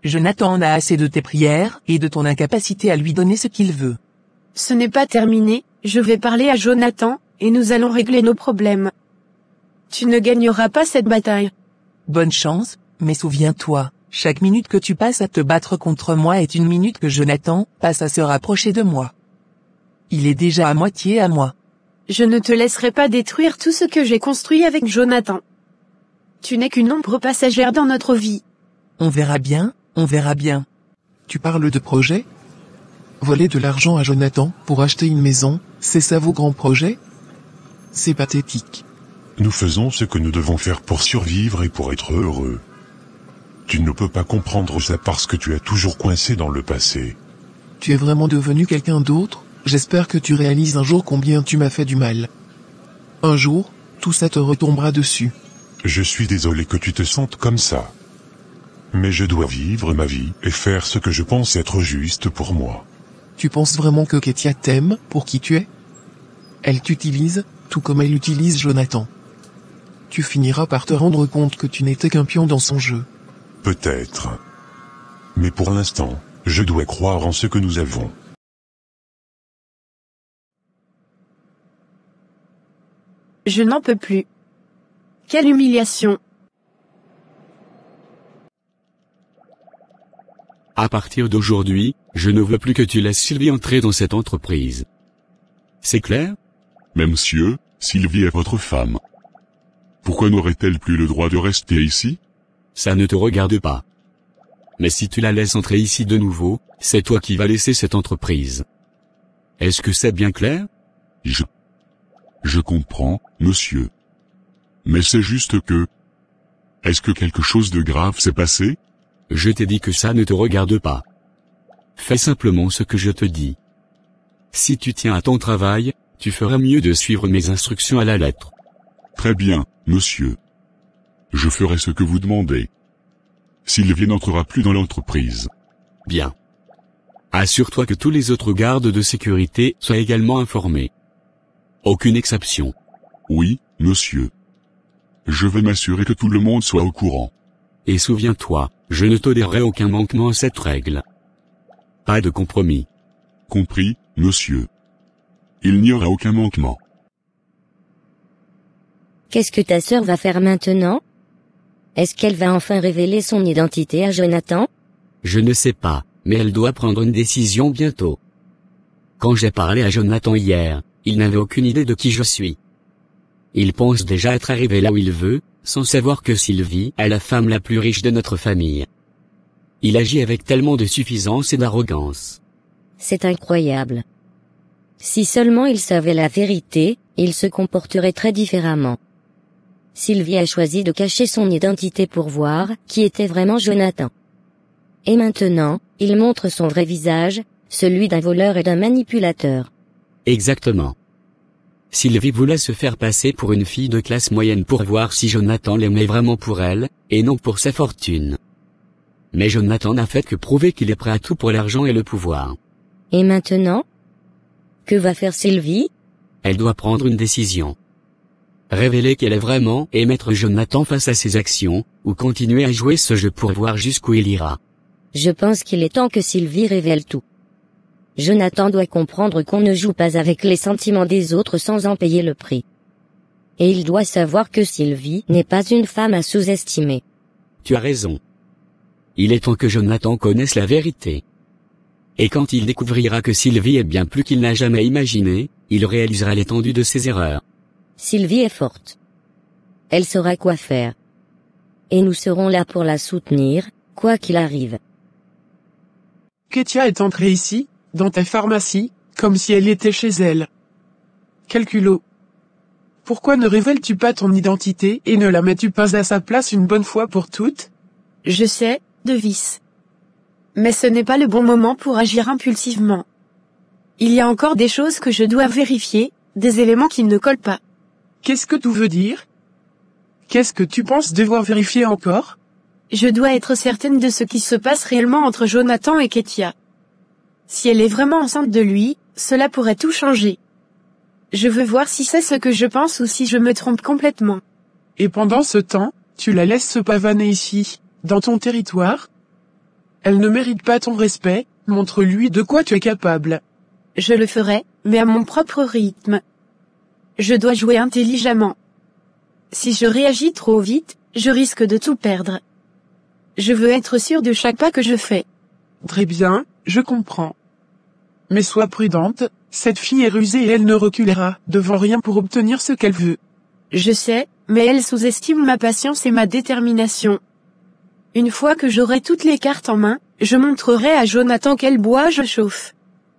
Jonathan a assez de tes prières et de ton incapacité à lui donner ce qu'il veut. Ce n'est pas terminé, je vais parler à Jonathan, et nous allons régler nos problèmes. Tu ne gagneras pas cette bataille. Bonne chance, mais souviens-toi, chaque minute que tu passes à te battre contre moi est une minute que Jonathan passe à se rapprocher de moi. Il est déjà à moitié à moi. Je ne te laisserai pas détruire tout ce que j'ai construit avec Jonathan. Tu n'es qu'une ombre passagère dans notre vie. On verra bien, on verra bien. Tu parles de projet? Voler de l'argent à Jonathan pour acheter une maison, c'est ça vos grands projets? C'est pathétique. Nous faisons ce que nous devons faire pour survivre et pour être heureux. Tu ne peux pas comprendre ça parce que tu es toujours coincé dans le passé. Tu es vraiment devenu quelqu'un d'autre? J'espère que tu réalises un jour combien tu m'as fait du mal. Un jour, tout ça te retombera dessus. Je suis désolé que tu te sentes comme ça. Mais je dois vivre ma vie et faire ce que je pense être juste pour moi. Tu penses vraiment que Ketia t'aime pour qui tu es? Elle t'utilise, tout comme elle utilise Jonathan. Tu finiras par te rendre compte que tu n'étais qu'un pion dans son jeu. Peut-être. Mais pour l'instant, je dois croire en ce que nous avons. Je n'en peux plus. Quelle humiliation. À partir d'aujourd'hui, je ne veux plus que tu laisses Sylvie entrer dans cette entreprise. C'est clair? Mais monsieur, Sylvie est votre femme. Pourquoi n'aurait-elle plus le droit de rester ici? Ça ne te regarde pas. Mais si tu la laisses entrer ici de nouveau, c'est toi qui vas laisser cette entreprise. Est-ce que c'est bien clair? Je comprends, monsieur. Mais c'est juste que... Est-ce que quelque chose de grave s'est passé? Je t'ai dit que ça ne te regarde pas. Fais simplement ce que je te dis. Si tu tiens à ton travail, tu feras mieux de suivre mes instructions à la lettre. Très bien, monsieur. Je ferai ce que vous demandez. Sylvie n'entrera plus dans l'entreprise. Bien. Assure-toi que tous les autres gardes de sécurité soient également informés. Aucune exception. Oui, monsieur. Je vais m'assurer que tout le monde soit au courant. Et souviens-toi, je ne tolérerai aucun manquement à cette règle. Pas de compromis. Compris, monsieur. Il n'y aura aucun manquement. Qu'est-ce que ta sœur va faire maintenant? Est-ce qu'elle va enfin révéler son identité à Jonathan? Je ne sais pas, mais elle doit prendre une décision bientôt. Quand j'ai parlé à Jonathan hier, il n'avait aucune idée de qui je suis. Il pense déjà être arrivé là où il veut, sans savoir que Sylvie est la femme la plus riche de notre famille. Il agit avec tellement de suffisance et d'arrogance. C'est incroyable. Si seulement il savait la vérité, il se comporterait très différemment. Sylvie a choisi de cacher son identité pour voir qui était vraiment Jonathan. Et maintenant, il montre son vrai visage, celui d'un voleur et d'un manipulateur. Exactement. Sylvie voulait se faire passer pour une fille de classe moyenne pour voir si Jonathan l'aimait vraiment pour elle, et non pour sa fortune. Mais Jonathan n'a fait que prouver qu'il est prêt à tout pour l'argent et le pouvoir. Et maintenant? Que va faire Sylvie? Elle doit prendre une décision. Révéler qui elle est vraiment et mettre Jonathan face à ses actions, ou continuer à jouer ce jeu pour voir jusqu'où il ira. Je pense qu'il est temps que Sylvie révèle tout. Jonathan doit comprendre qu'on ne joue pas avec les sentiments des autres sans en payer le prix. Et il doit savoir que Sylvie n'est pas une femme à sous-estimer. Tu as raison. Il est temps que Jonathan connaisse la vérité. Et quand il découvrira que Sylvie est bien plus qu'il n'a jamais imaginé, il réalisera l'étendue de ses erreurs. Sylvie est forte. Elle saura quoi faire. Et nous serons là pour la soutenir, quoi qu'il arrive. Ketia est entrée ici, dans ta pharmacie, comme si elle était chez elle. Quel culot. Pourquoi ne révèles-tu pas ton identité et ne la mets-tu pas à sa place une bonne fois pour toutes? Je sais, Devis. Mais ce n'est pas le bon moment pour agir impulsivement. Il y a encore des choses que je dois vérifier, des éléments qui ne collent pas. Qu'est-ce que tu veux dire? Qu'est-ce que tu penses devoir vérifier encore? Je dois être certaine de ce qui se passe réellement entre Jonathan et Ketia. Si elle est vraiment enceinte de lui, cela pourrait tout changer. Je veux voir si c'est ce que je pense ou si je me trompe complètement. Et pendant ce temps, tu la laisses se pavaner ici, dans ton territoire? Elle ne mérite pas ton respect, montre-lui de quoi tu es capable. Je le ferai, mais à mon propre rythme. Je dois jouer intelligemment. Si je réagis trop vite, je risque de tout perdre. Je veux être sûr de chaque pas que je fais. Très bien, je comprends. Mais sois prudente, cette fille est rusée et elle ne reculera devant rien pour obtenir ce qu'elle veut. Je sais, mais elle sous-estime ma patience et ma détermination. Une fois que j'aurai toutes les cartes en main, je montrerai à Jonathan quel bois je chauffe.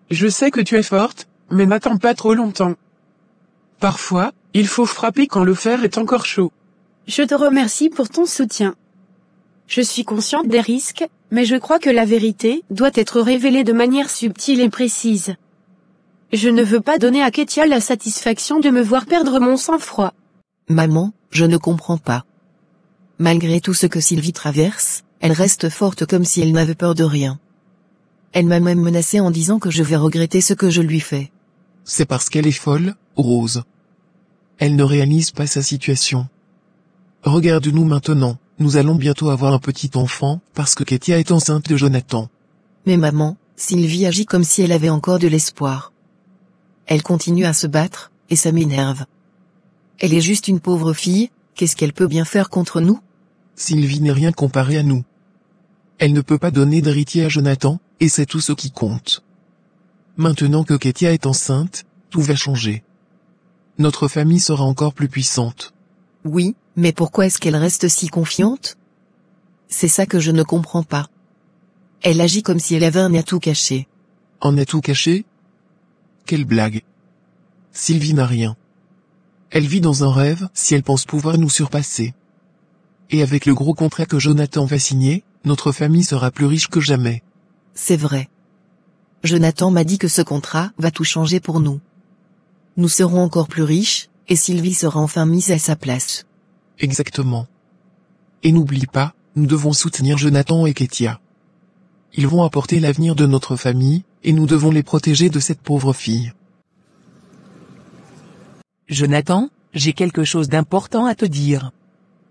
Je sais que tu es forte, mais n'attends pas trop longtemps. Parfois, il faut frapper quand le fer est encore chaud. Je te remercie pour ton soutien. Je suis consciente des risques, mais je crois que la vérité doit être révélée de manière subtile et précise. Je ne veux pas donner à Ketia la satisfaction de me voir perdre mon sang-froid. Maman, je ne comprends pas. Malgré tout ce que Sylvie traverse, elle reste forte comme si elle n'avait peur de rien. Elle m'a même menacée en disant que je vais regretter ce que je lui fais. C'est parce qu'elle est folle, Rose. Elle ne réalise pas sa situation. Regarde-nous maintenant, nous allons bientôt avoir un petit enfant, parce que Ketia est enceinte de Jonathan. Mais maman, Sylvie agit comme si elle avait encore de l'espoir. Elle continue à se battre, et ça m'énerve. Elle est juste une pauvre fille, qu'est-ce qu'elle peut bien faire contre nous? Sylvie n'est rien comparée à nous. Elle ne peut pas donner d'héritier à Jonathan, et c'est tout ce qui compte. Maintenant que Ketia est enceinte, tout va changer. Notre famille sera encore plus puissante. Oui, mais pourquoi est-ce qu'elle reste si confiante? C'est ça que je ne comprends pas. Elle agit comme si elle avait un atout caché. Un atout caché? Quelle blague. Sylvie n'a rien. Elle vit dans un rêve si elle pense pouvoir nous surpasser. Et avec le gros contrat que Jonathan va signer, notre famille sera plus riche que jamais. C'est vrai. Jonathan m'a dit que ce contrat va tout changer pour nous. Nous serons encore plus riches, et Sylvie sera enfin mise à sa place. Exactement. Et n'oublie pas, nous devons soutenir Jonathan et Ketia. Ils vont apporter l'avenir de notre famille, et nous devons les protéger de cette pauvre fille. Jonathan, j'ai quelque chose d'important à te dire.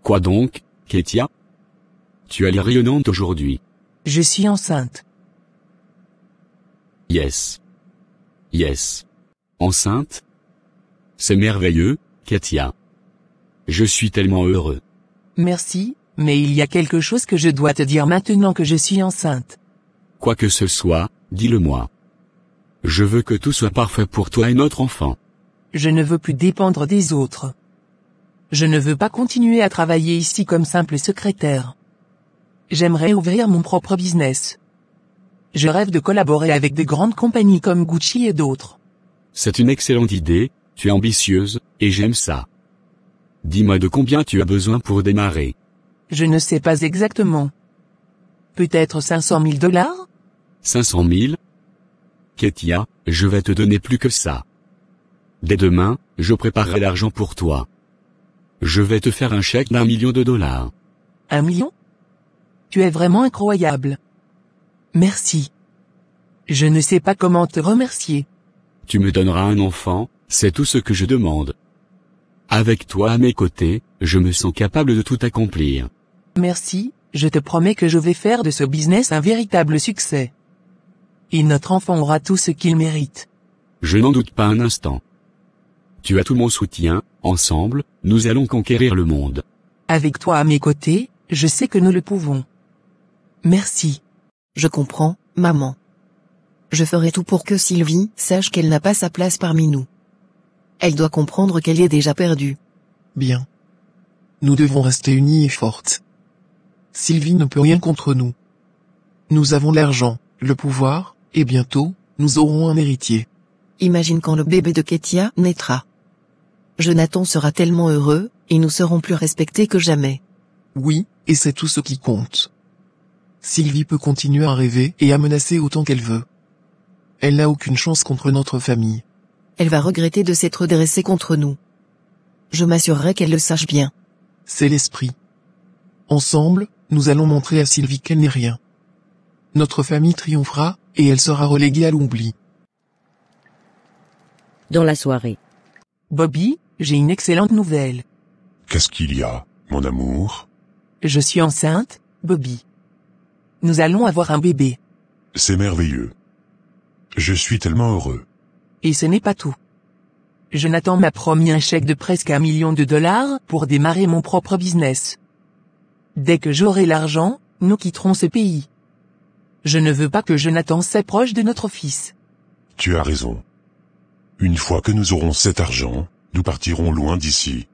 Quoi donc, Ketia? Tu as l'air rayonnante aujourd'hui. Je suis enceinte. Yes. Yes. Enceinte? C'est merveilleux, Ketia. je suis tellement heureux. Merci, mais il y a quelque chose que je dois te dire maintenant que je suis enceinte. Quoi que ce soit, dis-le-moi. Je veux que tout soit parfait pour toi et notre enfant. Je ne veux plus dépendre des autres. Je ne veux pas continuer à travailler ici comme simple secrétaire. J'aimerais ouvrir mon propre business. Je rêve de collaborer avec de grandes compagnies comme Gucci et d'autres. C'est une excellente idée, tu es ambitieuse, et j'aime ça. Dis-moi de combien tu as besoin pour démarrer. Je ne sais pas exactement. Peut-être 500 000 $? 500 000? Ketia, je vais te donner plus que ça. Dès demain, je préparerai l'argent pour toi. Je vais te faire un chèque d'1 million de dollars. 1 million? Tu es vraiment incroyable. Merci. Je ne sais pas comment te remercier. Tu me donneras un enfant, c'est tout ce que je demande. Avec toi à mes côtés, je me sens capable de tout accomplir. Merci, je te promets que je vais faire de ce business un véritable succès. Et notre enfant aura tout ce qu'il mérite. Je n'en doute pas un instant. Tu as tout mon soutien, ensemble, nous allons conquérir le monde. Avec toi à mes côtés, je sais que nous le pouvons. Merci. Je comprends, maman. Je ferai tout pour que Sylvie sache qu'elle n'a pas sa place parmi nous. Elle doit comprendre qu'elle est déjà perdue. Bien. Nous devons rester unis et fortes. Sylvie ne peut rien contre nous. Nous avons l'argent, le pouvoir, et bientôt, nous aurons un héritier. Imagine quand le bébé de Ketia naîtra. Jonathan sera tellement heureux, et nous serons plus respectés que jamais. Oui, et c'est tout ce qui compte. Sylvie peut continuer à rêver et à menacer autant qu'elle veut. Elle n'a aucune chance contre notre famille. Elle va regretter de s'être dressée contre nous. Je m'assurerai qu'elle le sache bien. C'est l'esprit. Ensemble, nous allons montrer à Sylvie qu'elle n'est rien. Notre famille triomphera, et elle sera reléguée à l'oubli. Dans la soirée. Bobby, j'ai une excellente nouvelle. Qu'est-ce qu'il y a, mon amour? Je suis enceinte, Bobby. Nous allons avoir un bébé. C'est merveilleux. Je suis tellement heureux. Et ce n'est pas tout. Jonathan m'a promis un chèque de presque $1 million pour démarrer mon propre business. Dès que j'aurai l'argent, nous quitterons ce pays. Je ne veux pas que Jonathan s'approche de notre fils. Tu as raison. Une fois que nous aurons cet argent, nous partirons loin d'ici.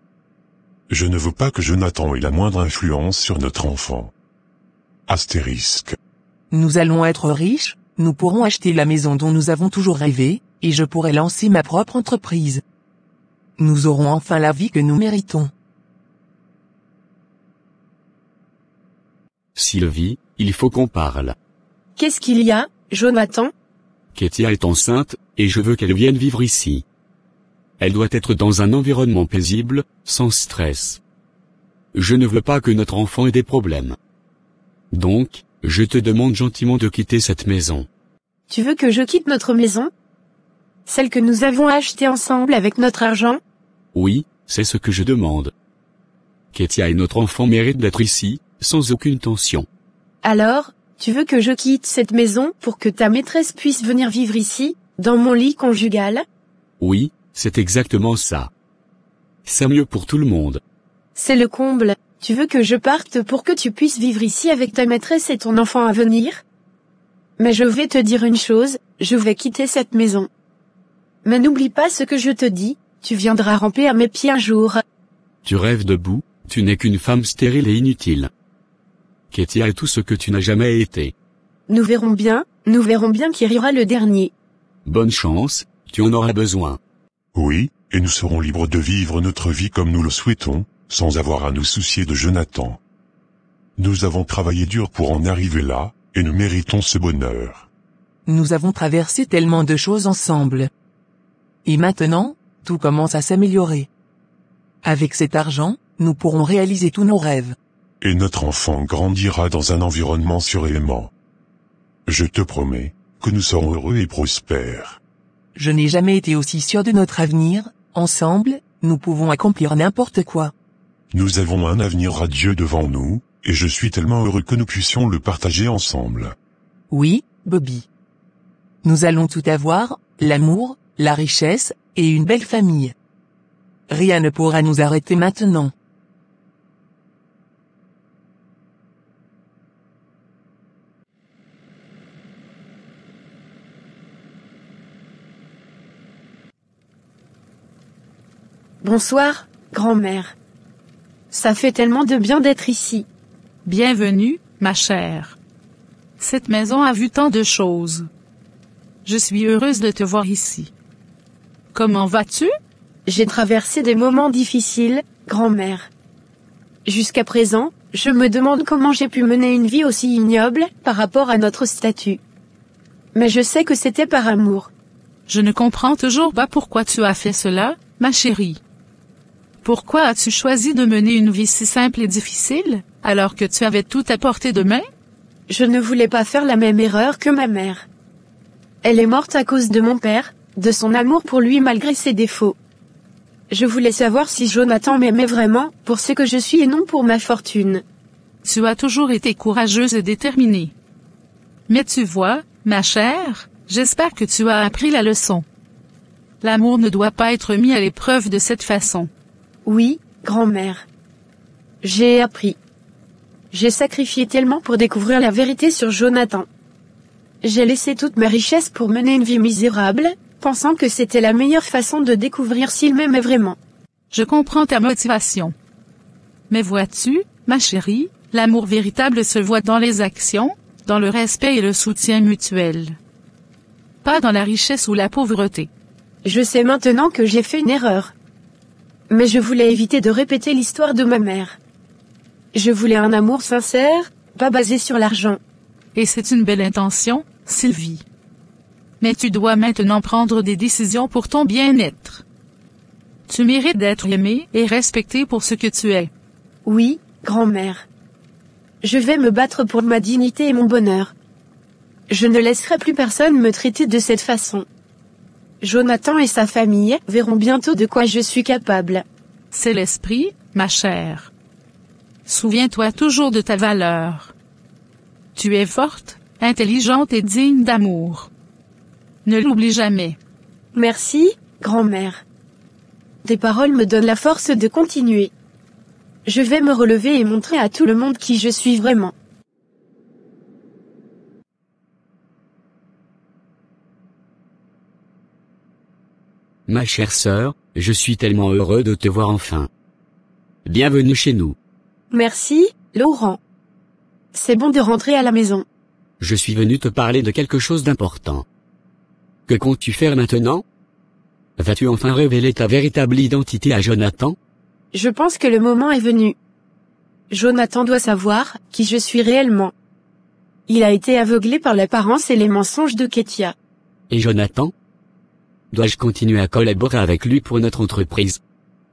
Je ne veux pas que Jonathan ait la moindre influence sur notre enfant. Astérisque. Nous allons être riches, nous pourrons acheter la maison dont nous avons toujours rêvé, et je pourrai lancer ma propre entreprise. Nous aurons enfin la vie que nous méritons. Sylvie, il faut qu'on parle. Qu'est-ce qu'il y a, Jonathan? Ketia est enceinte, et je veux qu'elle vienne vivre ici. Elle doit être dans un environnement paisible, sans stress. Je ne veux pas que notre enfant ait des problèmes. Donc, je te demande gentiment de quitter cette maison. Tu veux que je quitte notre maison? Celle que nous avons achetée ensemble avec notre argent? Oui, c'est ce que je demande. Ketia et notre enfant méritent d'être ici, sans aucune tension. Alors, tu veux que je quitte cette maison pour que ta maîtresse puisse venir vivre ici, dans mon lit conjugal? Oui, c'est exactement ça. C'est mieux pour tout le monde. C'est le comble. Tu veux que je parte pour que tu puisses vivre ici avec ta maîtresse et ton enfant à venir? Mais je vais te dire une chose, je vais quitter cette maison. Mais n'oublie pas ce que je te dis, tu viendras ramper à mes pieds un jour. Tu rêves debout, tu n'es qu'une femme stérile et inutile. Ketia est tout ce que tu n'as jamais été. Nous verrons bien qui rira le dernier. Bonne chance, tu en auras besoin. Oui, et nous serons libres de vivre notre vie comme nous le souhaitons, sans avoir à nous soucier de Jonathan. Nous avons travaillé dur pour en arriver là, et nous méritons ce bonheur. Nous avons traversé tellement de choses ensemble. Et maintenant, tout commence à s'améliorer. Avec cet argent, nous pourrons réaliser tous nos rêves. Et notre enfant grandira dans un environnement surélément. Je te promets que nous serons heureux et prospères. Je n'ai jamais été aussi sûr de notre avenir, ensemble, nous pouvons accomplir n'importe quoi. Nous avons un avenir radieux devant nous, et je suis tellement heureux que nous puissions le partager ensemble. Oui, Bobby. Nous allons tout avoir, l'amour, la richesse, et une belle famille. Rien ne pourra nous arrêter maintenant. Bonsoir, grand-mère. Ça fait tellement de bien d'être ici. Bienvenue, ma chère. Cette maison a vu tant de choses. Je suis heureuse de te voir ici. Comment vas-tu? J'ai traversé des moments difficiles, grand-mère. Jusqu'à présent, je me demande comment j'ai pu mener une vie aussi ignoble par rapport à notre statut. Mais je sais que c'était par amour. Je ne comprends toujours pas pourquoi tu as fait cela, ma chérie. Pourquoi as-tu choisi de mener une vie si simple et difficile, alors que tu avais tout à portée de main? Je ne voulais pas faire la même erreur que ma mère. Elle est morte à cause de mon père, de son amour pour lui malgré ses défauts. Je voulais savoir si Jonathan m'aimait vraiment, pour ce que je suis et non pour ma fortune. Tu as toujours été courageuse et déterminée. Mais tu vois, ma chère, j'espère que tu as appris la leçon. L'amour ne doit pas être mis à l'épreuve de cette façon. Oui, grand-mère. J'ai appris. J'ai sacrifié tellement pour découvrir la vérité sur Jonathan. J'ai laissé toutes mes richesses pour mener une vie misérable, pensant que c'était la meilleure façon de découvrir s'il m'aimait vraiment. Je comprends ta motivation. Mais vois-tu, ma chérie, l'amour véritable se voit dans les actions, dans le respect et le soutien mutuel. Pas dans la richesse ou la pauvreté. Je sais maintenant que j'ai fait une erreur. Mais je voulais éviter de répéter l'histoire de ma mère. Je voulais un amour sincère, pas basé sur l'argent. Et c'est une belle intention, Sylvie. Mais tu dois maintenant prendre des décisions pour ton bien-être. Tu mérites d'être aimée et respectée pour ce que tu es. Oui, grand-mère. Je vais me battre pour ma dignité et mon bonheur. Je ne laisserai plus personne me traiter de cette façon. Jonathan et sa famille verront bientôt de quoi je suis capable. C'est l'esprit, ma chère. Souviens-toi toujours de ta valeur. Tu es forte, intelligente et digne d'amour. Ne l'oublie jamais. Merci, grand-mère. Tes paroles me donnent la force de continuer. Je vais me relever et montrer à tout le monde qui je suis vraiment. Ma chère sœur, je suis tellement heureux de te voir enfin. Bienvenue chez nous. Merci, Laurent. C'est bon de rentrer à la maison. Je suis venu te parler de quelque chose d'important. Que comptes-tu faire maintenant? Vas-tu enfin révéler ta véritable identité à Jonathan? Je pense que le moment est venu. Jonathan doit savoir qui je suis réellement. Il a été aveuglé par l'apparence et les mensonges de Ketia. Et Jonathan? Dois-je continuer à collaborer avec lui pour notre entreprise?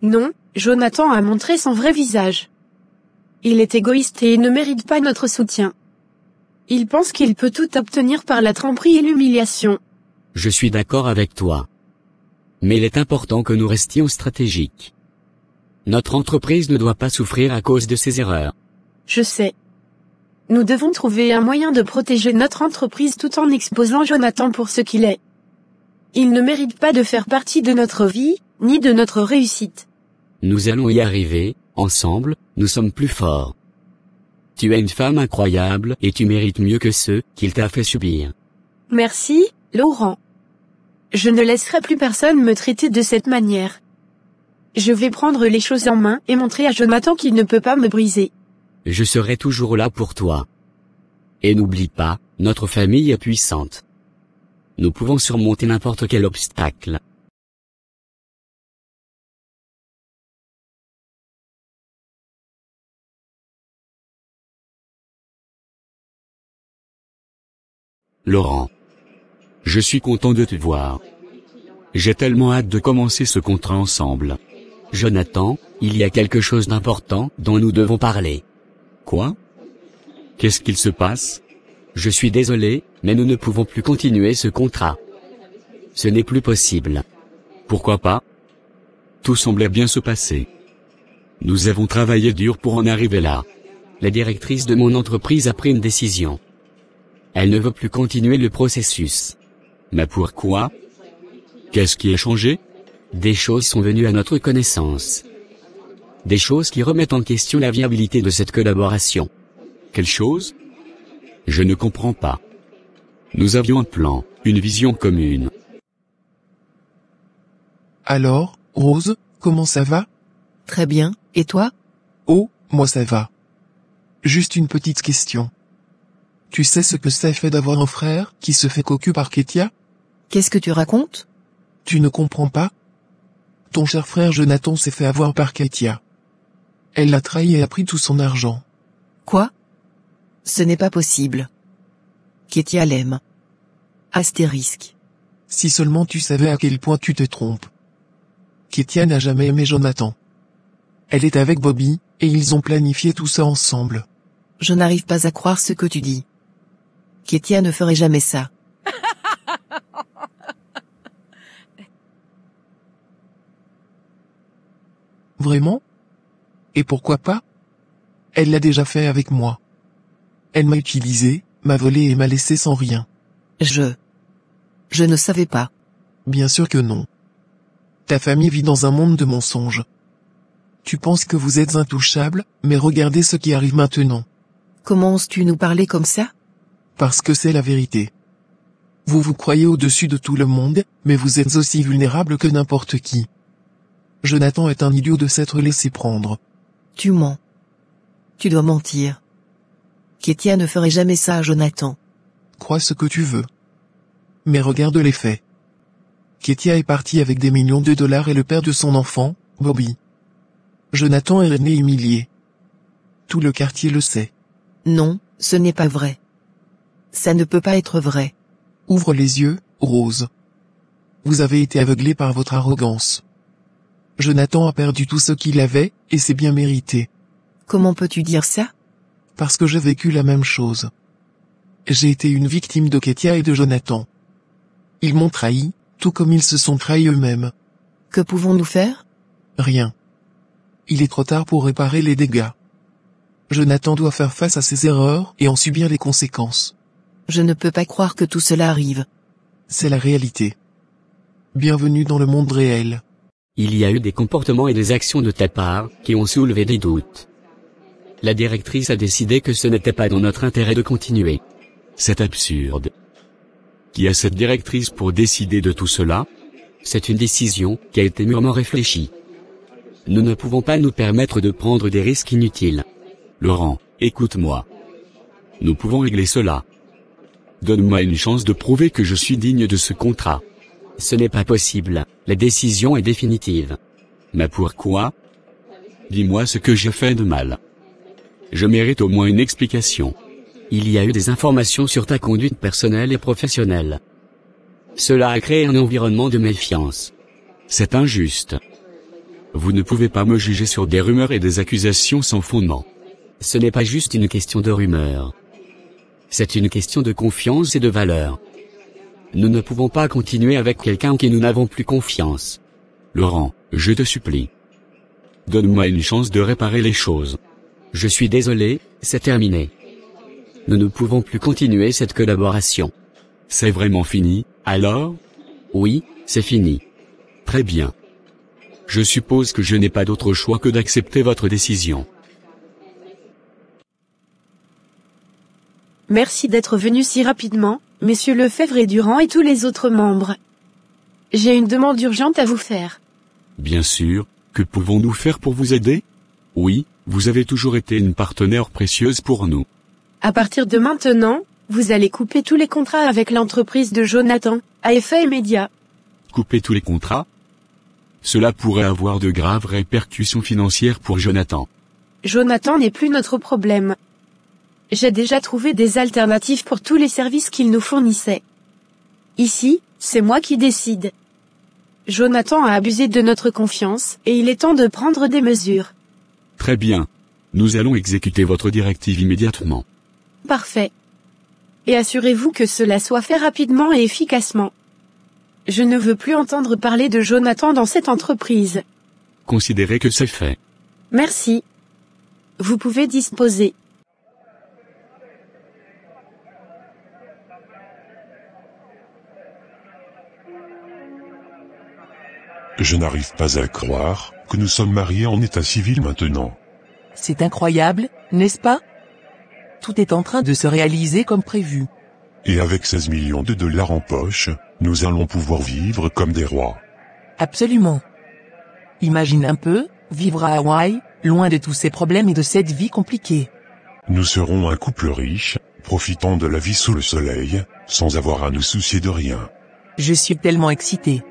Non, Jonathan a montré son vrai visage. Il est égoïste et ne mérite pas notre soutien. Il pense qu'il peut tout obtenir par la tromperie et l'humiliation. Je suis d'accord avec toi. Mais il est important que nous restions stratégiques. Notre entreprise ne doit pas souffrir à cause de ses erreurs. Je sais. Nous devons trouver un moyen de protéger notre entreprise tout en exposant Jonathan pour ce qu'il est. Il ne mérite pas de faire partie de notre vie, ni de notre réussite. Nous allons y arriver, ensemble, nous sommes plus forts. Tu es une femme incroyable et tu mérites mieux que ceux qu'il t'a fait subir. Merci, Laurent. Je ne laisserai plus personne me traiter de cette manière. Je vais prendre les choses en main et montrer à Jonathan qu'il ne peut pas me briser. Je serai toujours là pour toi. Et n'oublie pas, notre famille est puissante. Nous pouvons surmonter n'importe quel obstacle. Laurent. Je suis content de te voir. J'ai tellement hâte de commencer ce contrat ensemble. Jonathan, il y a quelque chose d'important dont nous devons parler. Quoi? Qu'est-ce qu'il se passe? Je suis désolé, mais nous ne pouvons plus continuer ce contrat. Ce n'est plus possible. Pourquoi pas? Tout semblait bien se passer. Nous avons travaillé dur pour en arriver là. La directrice de mon entreprise a pris une décision. Elle ne veut plus continuer le processus. Mais pourquoi? Qu'est-ce qui a changé? Des choses sont venues à notre connaissance. Des choses qui remettent en question la viabilité de cette collaboration. Quelle chose? Je ne comprends pas. Nous avions un plan, une vision commune. Alors, Rose, Comment ça va? Très bien, et toi? Oh, moi ça va. Juste une petite question. Tu sais ce que ça fait d'avoir un frère qui se fait cocu par Ketia? Qu'est-ce que tu racontes? Tu ne comprends pas? Ton cher frère Jonathan s'est fait avoir par Ketia. Elle l'a trahi et a pris tout son argent. Quoi? Ce n'est pas possible. Ketia l'aime. Astérisque. Si seulement tu savais à quel point tu te trompes. Ketia n'a jamais aimé Jonathan. Elle est avec Bobby, et ils ont planifié tout ça ensemble. Je n'arrive pas à croire ce que tu dis. Ketia ne ferait jamais ça. Vraiment? Et pourquoi pas? Elle l'a déjà fait avec moi. Elle m'a utilisé, m'a volé et m'a laissé sans rien. Je ne savais pas. Bien sûr que non. Ta famille vit dans un monde de mensonges. Tu penses que vous êtes intouchables, mais regardez ce qui arrive maintenant. Comment oses-tu nous parler comme ça? Parce que c'est la vérité. Vous vous croyez au-dessus de tout le monde, mais vous êtes aussi vulnérable que n'importe qui. Jonathan est un idiot de s'être laissé prendre. Tu mens. Tu dois mentir. Ketia ne ferait jamais ça à Jonathan. Crois ce que tu veux. Mais regarde les faits. Ketia est partie avec des millions de dollars et le père de son enfant, Bobby. Jonathan est né humilié. Tout le quartier le sait. Non, ce n'est pas vrai. Ça ne peut pas être vrai. Ouvre les yeux, Rose. Vous avez été aveuglé par votre arrogance. Jonathan a perdu tout ce qu'il avait, et c'est bien mérité. Comment peux-tu dire ça? Parce que j'ai vécu la même chose. J'ai été une victime de Ketia et de Jonathan. Ils m'ont trahi, tout comme ils se sont trahis eux-mêmes. Que pouvons-nous faire? Rien. Il est trop tard pour réparer les dégâts. Jonathan doit faire face à ses erreurs et en subir les conséquences. Je ne peux pas croire que tout cela arrive. C'est la réalité. Bienvenue dans le monde réel. Il y a eu des comportements et des actions de ta part qui ont soulevé des doutes. La directrice a décidé que ce n'était pas dans notre intérêt de continuer. C'est absurde. Qui a cette directrice pour décider de tout cela? C'est une décision qui a été mûrement réfléchie. Nous ne pouvons pas nous permettre de prendre des risques inutiles. Laurent, écoute-moi. Nous pouvons régler cela. Donne-moi une chance de prouver que je suis digne de ce contrat. Ce n'est pas possible, la décision est définitive. Mais pourquoi? Dis-moi ce que j'ai fait de mal. Je mérite au moins une explication. Il y a eu des informations sur ta conduite personnelle et professionnelle. Cela a créé un environnement de méfiance. C'est injuste. Vous ne pouvez pas me juger sur des rumeurs et des accusations sans fondement. Ce n'est pas juste une question de rumeurs. C'est une question de confiance et de valeur. Nous ne pouvons pas continuer avec quelqu'un en qui nous n'avons plus confiance. Laurent, je te supplie. Donne-moi une chance de réparer les choses. Je suis désolé, c'est terminé. Nous ne pouvons plus continuer cette collaboration. C'est vraiment fini, alors? Oui, c'est fini. Très bien. Je suppose que je n'ai pas d'autre choix que d'accepter votre décision. Merci d'être venu si rapidement, messieurs Lefebvre et Durand et tous les autres membres. J'ai une demande urgente à vous faire. Bien sûr, que pouvons-nous faire pour vous aider? Oui, vous avez toujours été une partenaire précieuse pour nous. À partir de maintenant, vous allez couper tous les contrats avec l'entreprise de Jonathan, à effet immédiat. Couper tous les contrats? Cela pourrait avoir de graves répercussions financières pour Jonathan. Jonathan n'est plus notre problème. J'ai déjà trouvé des alternatives pour tous les services qu'il nous fournissait. Ici, c'est moi qui décide. Jonathan a abusé de notre confiance, et il est temps de prendre des mesures. Très bien. Nous allons exécuter votre directive immédiatement. Parfait. Et assurez-vous que cela soit fait rapidement et efficacement. Je ne veux plus entendre parler de Jonathan dans cette entreprise. Considérez que c'est fait. Merci. Vous pouvez disposer. Je n'arrive pas à croire que nous sommes mariés en état civil maintenant. C'est incroyable, n'est-ce pas? Tout est en train de se réaliser comme prévu. Et avec 16 millions de dollars en poche, nous allons pouvoir vivre comme des rois. Absolument. Imagine un peu, vivre à Hawaï, loin de tous ces problèmes et de cette vie compliquée. Nous serons un couple riche, profitant de la vie sous le soleil, sans avoir à nous soucier de rien. Je suis tellement excité.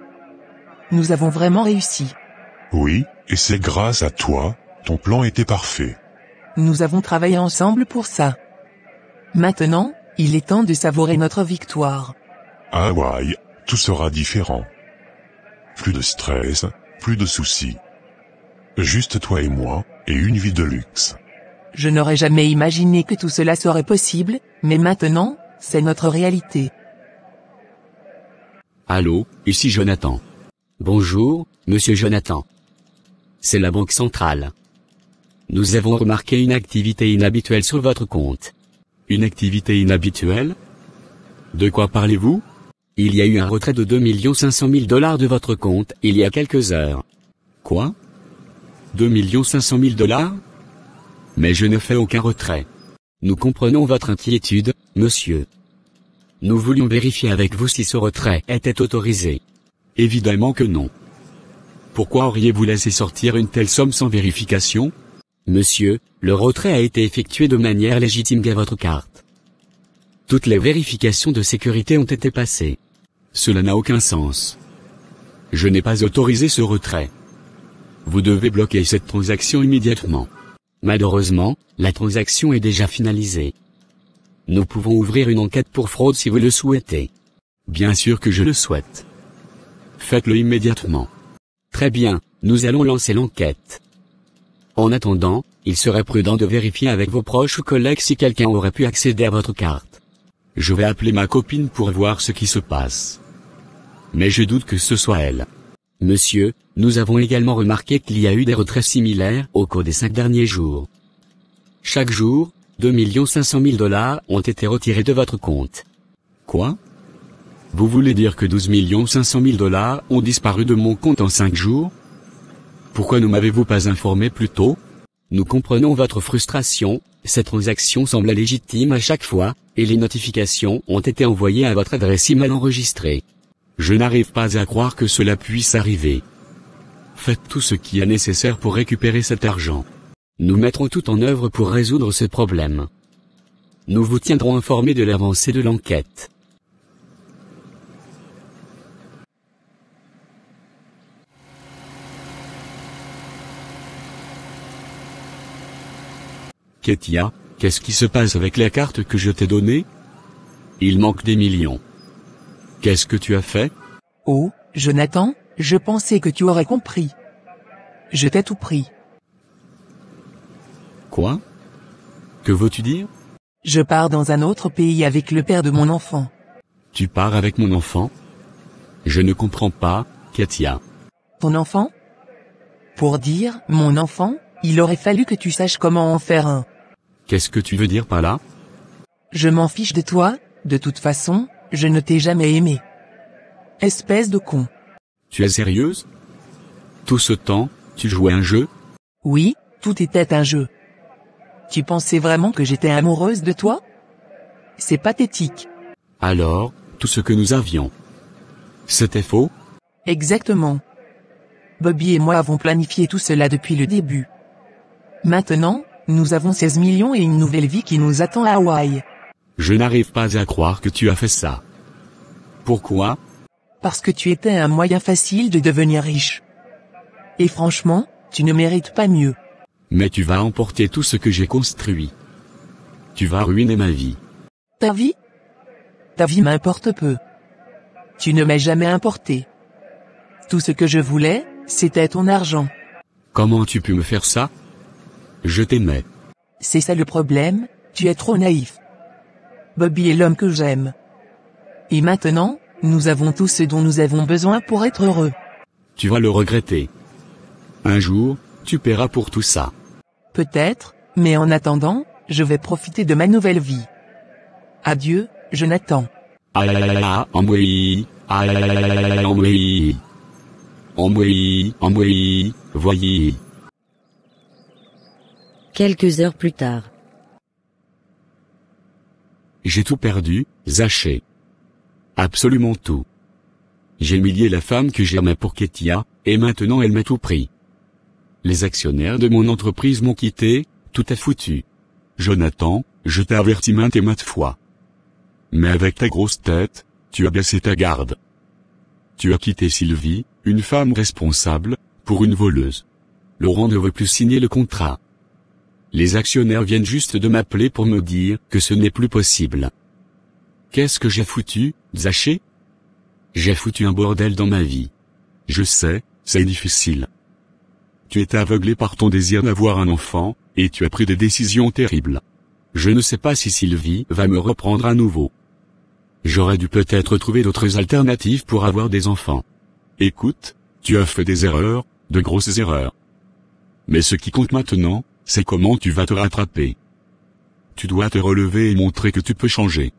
Nous avons vraiment réussi. Oui, et c'est grâce à toi, ton plan était parfait. Nous avons travaillé ensemble pour ça. Maintenant, il est temps de savourer notre victoire. À Hawaï, tout sera différent. Plus de stress, plus de soucis. Juste toi et moi, et une vie de luxe. Je n'aurais jamais imaginé que tout cela serait possible, mais maintenant, c'est notre réalité. Allô, ici Jonathan. Bonjour, monsieur Jonathan. C'est la Banque Centrale. Nous avons remarqué une activité inhabituelle sur votre compte. Une activité inhabituelle? De quoi parlez-vous? Il y a eu un retrait de 2 500 000 $ de votre compte, il y a quelques heures. Quoi? 2 500 000 $? Mais je ne fais aucun retrait. Nous comprenons votre inquiétude, monsieur. Nous voulions vérifier avec vous si ce retrait était autorisé. Évidemment que non. Pourquoi auriez-vous laissé sortir une telle somme sans vérification? Monsieur, le retrait a été effectué de manière légitime via votre carte. Toutes les vérifications de sécurité ont été passées. Cela n'a aucun sens. Je n'ai pas autorisé ce retrait. Vous devez bloquer cette transaction immédiatement. Malheureusement, la transaction est déjà finalisée. Nous pouvons ouvrir une enquête pour fraude si vous le souhaitez. Bien sûr que je le souhaite. Faites-le immédiatement. Très bien, nous allons lancer l'enquête. En attendant, il serait prudent de vérifier avec vos proches ou collègues si quelqu'un aurait pu accéder à votre carte. Je vais appeler ma copine pour voir ce qui se passe. Mais je doute que ce soit elle. Monsieur, nous avons également remarqué qu'il y a eu des retraits similaires au cours des 5 derniers jours. Chaque jour, 2 500 000 $ ont été retirés de votre compte. Quoi? Vous voulez dire que 12 500 000 $ ont disparu de mon compte en 5 jours? Pourquoi ne m'avez-vous pas informé plus tôt? Nous comprenons votre frustration, cette transaction semble légitime à chaque fois, et les notifications ont été envoyées à votre adresse email enregistrée. Je n'arrive pas à croire que cela puisse arriver. Faites tout ce qui est nécessaire pour récupérer cet argent. Nous mettrons tout en œuvre pour résoudre ce problème. Nous vous tiendrons informé de l'avancée de l'enquête. Ketia, qu'est-ce qui se passe avec la carte que je t'ai donnée? Il manque des millions. Qu'est-ce que tu as fait? Oh, Jonathan, je pensais que tu aurais compris. Je t'ai tout pris. Quoi? Que veux-tu dire? Je pars dans un autre pays avec le père de mon enfant. Tu pars avec mon enfant? Je ne comprends pas, Ketia. Ton enfant? Pour dire « mon enfant », il aurait fallu que tu saches comment en faire un. Qu'est-ce que tu veux dire par là? Je m'en fiche de toi, de toute façon, je ne t'ai jamais aimé. Espèce de con. Tu es sérieuse? Tout ce temps, tu jouais un jeu? Oui, tout était un jeu. Tu pensais vraiment que j'étais amoureuse de toi? C'est pathétique. Alors, tout ce que nous avions, c'était faux? Exactement. Bobby et moi avons planifié tout cela depuis le début. Maintenant, nous avons 16 millions et une nouvelle vie qui nous attend à Hawaï. Je n'arrive pas à croire que tu as fait ça. Pourquoi? Parce que tu étais un moyen facile de devenir riche. Et franchement, tu ne mérites pas mieux. Mais tu vas emporter tout ce que j'ai construit. Tu vas ruiner ma vie. Ta vie? Ta vie m'importe peu. Tu ne m'as jamais importé. Tout ce que je voulais, c'était ton argent. Comment tu peux me faire ça? Je t'aimais. C'est ça le problème, tu es trop naïf. Bobby est l'homme que j'aime. Et maintenant, nous avons tout ce dont nous avons besoin pour être heureux. Tu vas le regretter. Un jour, tu paieras pour tout ça. Peut-être, mais en attendant, je vais profiter de ma nouvelle vie. Adieu, Jonathan. Voyez. Quelques heures plus tard. J'ai tout perdu, Zaché. Absolument tout. J'ai humilié la femme que j'aimais pour Ketia, et maintenant elle m'a tout pris. Les actionnaires de mon entreprise m'ont quitté, tout est foutu. Jonathan, je t'ai averti maintes et maintes fois. Mais avec ta grosse tête, tu as baissé ta garde. Tu as quitté Sylvie, une femme responsable, pour une voleuse. Laurent ne veut plus signer le contrat. Les actionnaires viennent juste de m'appeler pour me dire que ce n'est plus possible. Qu'est-ce que j'ai foutu, Zaché? J'ai foutu un bordel dans ma vie. Je sais, c'est difficile. Tu étais aveuglé par ton désir d'avoir un enfant, et tu as pris des décisions terribles. Je ne sais pas si Sylvie va me reprendre à nouveau. J'aurais dû peut-être trouver d'autres alternatives pour avoir des enfants. Écoute, tu as fait des erreurs, de grosses erreurs. Mais ce qui compte maintenant, c'est comment tu vas te rattraper. Tu dois te relever et montrer que tu peux changer.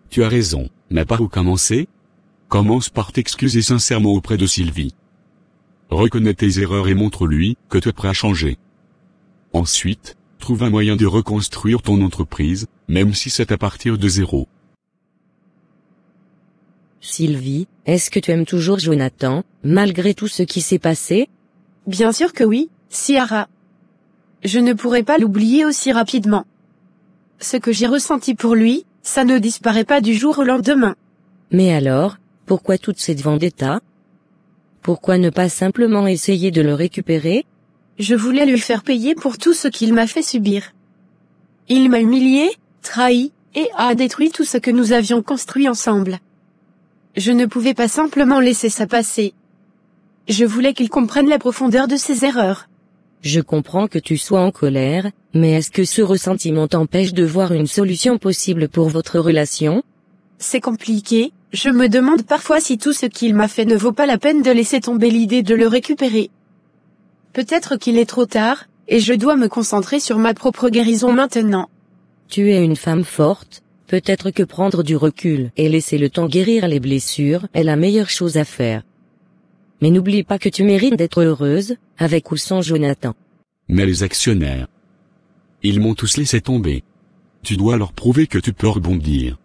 Tu as raison, mais par où commencer? Commence par t'excuser sincèrement auprès de Sylvie. Reconnais tes erreurs et montre-lui que tu es prêt à changer. Ensuite, trouve un moyen de reconstruire ton entreprise, même si c'est à partir de zéro. Sylvie, est-ce que tu aimes toujours Jonathan, malgré tout ce qui s'est passé? Bien sûr que oui, Ciara. Je ne pourrais pas l'oublier aussi rapidement. Ce que j'ai ressenti pour lui, ça ne disparaît pas du jour au lendemain. Mais alors, pourquoi toute cette vendetta? Pourquoi ne pas simplement essayer de le récupérer? Je voulais lui faire payer pour tout ce qu'il m'a fait subir. Il m'a humilié, trahi, et a détruit tout ce que nous avions construit ensemble. Je ne pouvais pas simplement laisser ça passer. Je voulais qu'il comprenne la profondeur de ses erreurs. Je comprends que tu sois en colère, mais est-ce que ce ressentiment t'empêche de voir une solution possible pour votre relation? C'est compliqué, je me demande parfois si tout ce qu'il m'a fait ne vaut pas la peine de laisser tomber l'idée de le récupérer. Peut-être qu'il est trop tard, et je dois me concentrer sur ma propre guérison maintenant. Tu es une femme forte, peut-être que prendre du recul et laisser le temps guérir les blessures est la meilleure chose à faire. Mais n'oublie pas que tu mérites d'être heureuse, avec ou sans Jonathan. Mais les actionnaires, ils m'ont tous laissé tomber. Tu dois leur prouver que tu peux rebondir.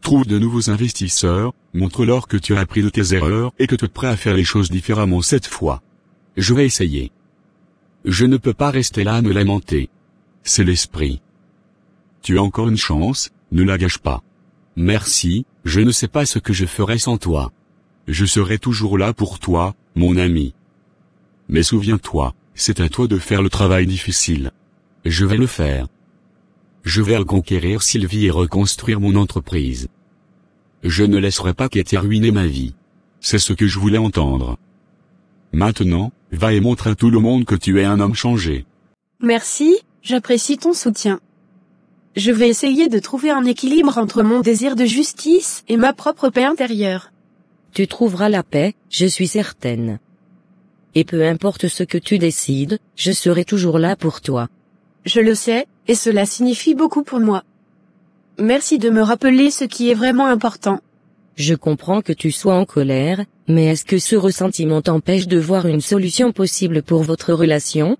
Trouve de nouveaux investisseurs, montre-leur que tu as appris de tes erreurs et que tu es prêt à faire les choses différemment cette fois. Je vais essayer. Je ne peux pas rester là à me lamenter. C'est l'esprit. Tu as encore une chance, ne la gâche pas. Merci, je ne sais pas ce que je ferais sans toi. Je serai toujours là pour toi, mon ami. Mais souviens-toi, c'est à toi de faire le travail difficile. Je vais le faire. Je vais reconquérir Sylvie et reconstruire mon entreprise. Je ne laisserai pas Katie ruiner ma vie. C'est ce que je voulais entendre. Maintenant, va et montre à tout le monde que tu es un homme changé. Merci, j'apprécie ton soutien. Je vais essayer de trouver un équilibre entre mon désir de justice et ma propre paix intérieure. Tu trouveras la paix, je suis certaine. Et peu importe ce que tu décides, je serai toujours là pour toi. Je le sais, et cela signifie beaucoup pour moi. Merci de me rappeler ce qui est vraiment important. Je comprends que tu sois en colère, mais est-ce que ce ressentiment t'empêche de voir une solution possible pour votre relation?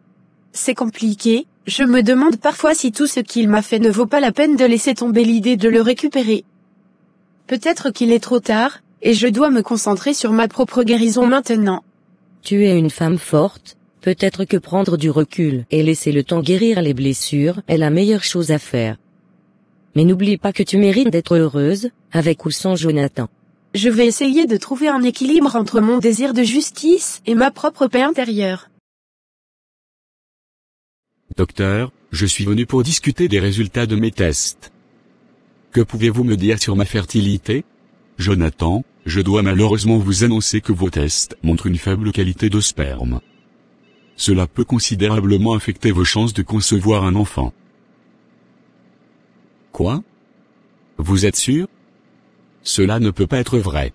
C'est compliqué, je me demande parfois si tout ce qu'il m'a fait ne vaut pas la peine de laisser tomber l'idée de le récupérer. Peut-être qu'il est trop tard, et je dois me concentrer sur ma propre guérison maintenant. Tu es une femme forte, peut-être que prendre du recul et laisser le temps guérir les blessures est la meilleure chose à faire. Mais n'oublie pas que tu mérites d'être heureuse, avec ou sans Jonathan. Je vais essayer de trouver un équilibre entre mon désir de justice et ma propre paix intérieure. Docteur, je suis venu pour discuter des résultats de mes tests. Que pouvez-vous me dire sur ma fertilité? Jonathan, je dois malheureusement vous annoncer que vos tests montrent une faible qualité de sperme. Cela peut considérablement affecter vos chances de concevoir un enfant. Quoi? Vous êtes sûr? Cela ne peut pas être vrai.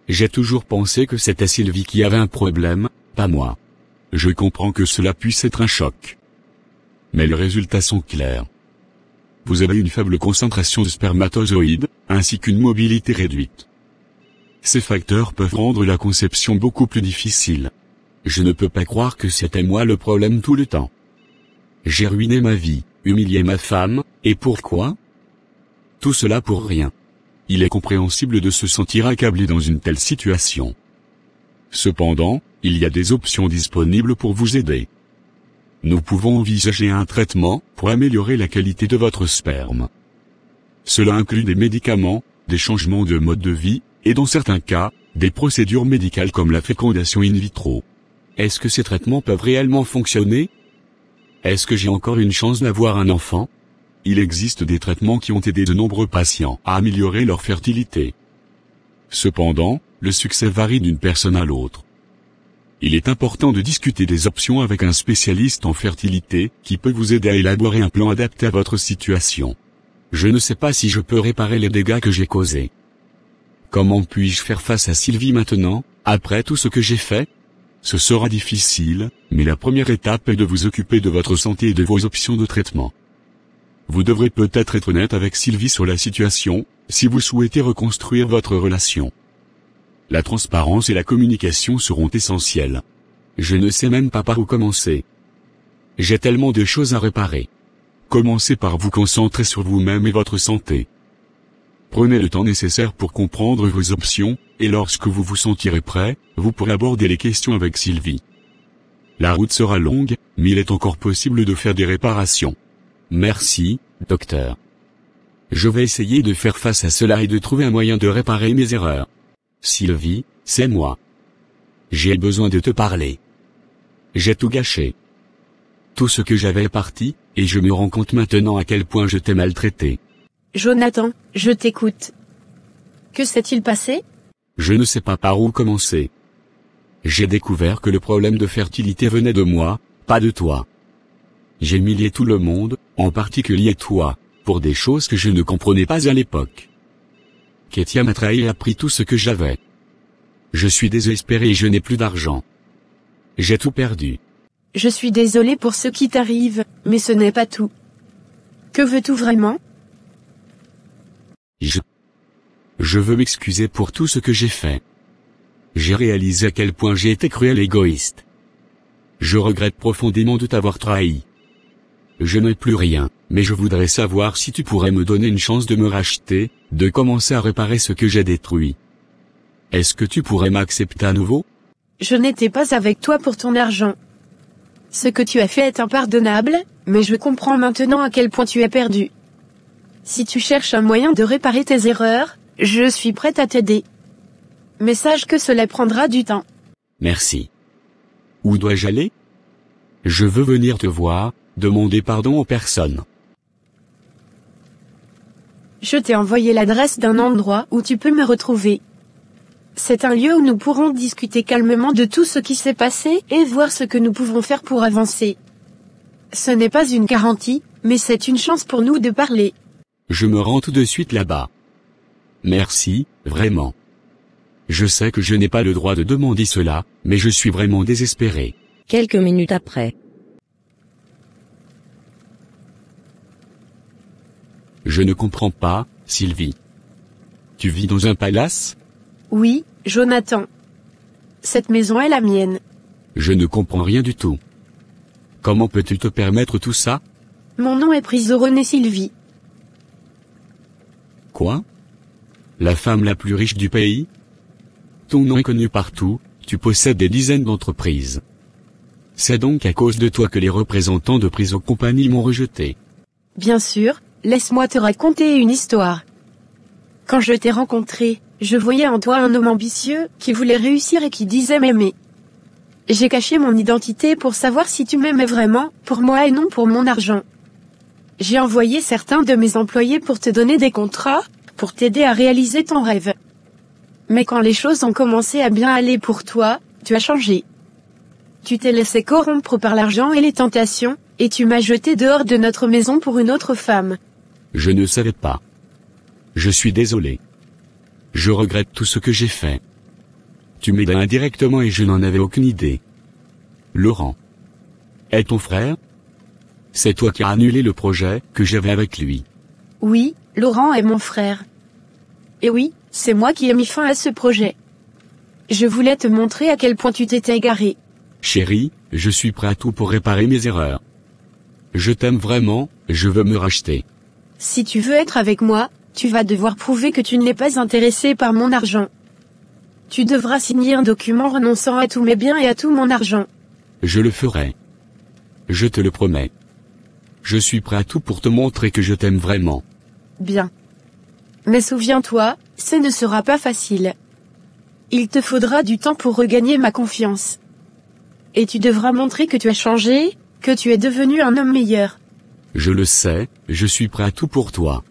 J'ai toujours pensé que c'était Sylvie qui avait un problème, pas moi. Je comprends que cela puisse être un choc. Mais les résultats sont clairs. Vous avez une faible concentration de spermatozoïdes, ainsi qu'une mobilité réduite. Ces facteurs peuvent rendre la conception beaucoup plus difficile. Je ne peux pas croire que c'était moi le problème tout le temps. J'ai ruiné ma vie, humilié ma femme, et pourquoi? Tout cela pour rien. Il est compréhensible de se sentir accablé dans une telle situation. Cependant, il y a des options disponibles pour vous aider. Nous pouvons envisager un traitement pour améliorer la qualité de votre sperme. Cela inclut des médicaments, des changements de mode de vie, et dans certains cas, des procédures médicales comme la fécondation in vitro. Est-ce que ces traitements peuvent réellement fonctionner? Est-ce que j'ai encore une chance d'avoir un enfant? Il existe des traitements qui ont aidé de nombreux patients à améliorer leur fertilité. Cependant, le succès varie d'une personne à l'autre. Il est important de discuter des options avec un spécialiste en fertilité qui peut vous aider à élaborer un plan adapté à votre situation. Je ne sais pas si je peux réparer les dégâts que j'ai causés. Comment puis-je faire face à Sylvie maintenant, après tout ce que j'ai fait? Ce sera difficile, mais la première étape est de vous occuper de votre santé et de vos options de traitement. Vous devrez peut-être être honnête avec Sylvie sur la situation, si vous souhaitez reconstruire votre relation. La transparence et la communication seront essentielles. Je ne sais même pas par où commencer. J'ai tellement de choses à réparer. Commencez par vous concentrer sur vous-même et votre santé. Prenez le temps nécessaire pour comprendre vos options, et lorsque vous vous sentirez prêt, vous pourrez aborder les questions avec Sylvie. La route sera longue, mais il est encore possible de faire des réparations. Merci, docteur. Je vais essayer de faire face à cela et de trouver un moyen de réparer mes erreurs. Sylvie, c'est moi. J'ai besoin de te parler. J'ai tout gâché. Tout ce que j'avais est parti, et je me rends compte maintenant à quel point je t'ai maltraité. Jonathan, je t'écoute. Que s'est-il passé? Je ne sais pas par où commencer. J'ai découvert que le problème de fertilité venait de moi, pas de toi. J'ai humilié tout le monde, en particulier toi, pour des choses que je ne comprenais pas à l'époque. Ketia m'a trahi et a pris tout ce que j'avais. Je suis désespéré et je n'ai plus d'argent. J'ai tout perdu. Je suis désolé pour ce qui t'arrive, mais ce n'est pas tout. Que veux-tu vraiment? Je veux m'excuser pour tout ce que j'ai fait. J'ai réalisé à quel point j'ai été cruel et égoïste. Je regrette profondément de t'avoir trahi. Je n'ai plus rien, mais je voudrais savoir si tu pourrais me donner une chance de me racheter, de commencer à réparer ce que j'ai détruit. Est-ce que tu pourrais m'accepter à nouveau? Je n'étais pas avec toi pour ton argent. Ce que tu as fait est impardonnable, mais je comprends maintenant à quel point tu es perdu. Si tu cherches un moyen de réparer tes erreurs, je suis prête à t'aider. Mais sache que cela prendra du temps. Merci. Où dois-je aller? Je veux venir te voir, demander pardon aux personnes. Je t'ai envoyé l'adresse d'un endroit où tu peux me retrouver. C'est un lieu où nous pourrons discuter calmement de tout ce qui s'est passé et voir ce que nous pouvons faire pour avancer. Ce n'est pas une garantie, mais c'est une chance pour nous de parler. Je me rends tout de suite là-bas. Merci, vraiment. Je sais que je n'ai pas le droit de demander cela, mais je suis vraiment désespéré. Quelques minutes après. Je ne comprends pas, Sylvie. Tu vis dans un palace? Oui, Jonathan. Cette maison est la mienne. Je ne comprends rien du tout. Comment peux-tu te permettre tout ça? Mon nom est René Sylvie. Quoi? La femme la plus riche du pays? Ton nom est connu partout, tu possèdes des dizaines d'entreprises. C'est donc à cause de toi que les représentants de Priso Company m'ont rejeté. Bien sûr, laisse-moi te raconter une histoire. Quand je t'ai rencontré, je voyais en toi un homme ambitieux, qui voulait réussir et qui disait m'aimer. J'ai caché mon identité pour savoir si tu m'aimais vraiment, pour moi et non pour mon argent. J'ai envoyé certains de mes employés pour te donner des contrats, pour t'aider à réaliser ton rêve. Mais quand les choses ont commencé à bien aller pour toi, tu as changé. Tu t'es laissé corrompre par l'argent et les tentations, et tu m'as jeté dehors de notre maison pour une autre femme. Je ne savais pas. Je suis désolé. Je regrette tout ce que j'ai fait. Tu m'aides indirectement et je n'en avais aucune idée. Laurent. Est ton frère? C'est toi qui as annulé le projet que j'avais avec lui. Oui, Laurent est mon frère. Et oui, c'est moi qui ai mis fin à ce projet. Je voulais te montrer à quel point tu t'étais égaré. Chérie, je suis prêt à tout pour réparer mes erreurs. Je t'aime vraiment, je veux me racheter. Si tu veux être avec moi, tu vas devoir prouver que tu n'es pas intéressé par mon argent. Tu devras signer un document renonçant à tous mes biens et à tout mon argent. Je le ferai. Je te le promets. Je suis prêt à tout pour te montrer que je t'aime vraiment. Bien. Mais souviens-toi, ce ne sera pas facile. Il te faudra du temps pour regagner ma confiance. Et tu devras montrer que tu as changé, que tu es devenu un homme meilleur. Je le sais, je suis prêt à tout pour toi.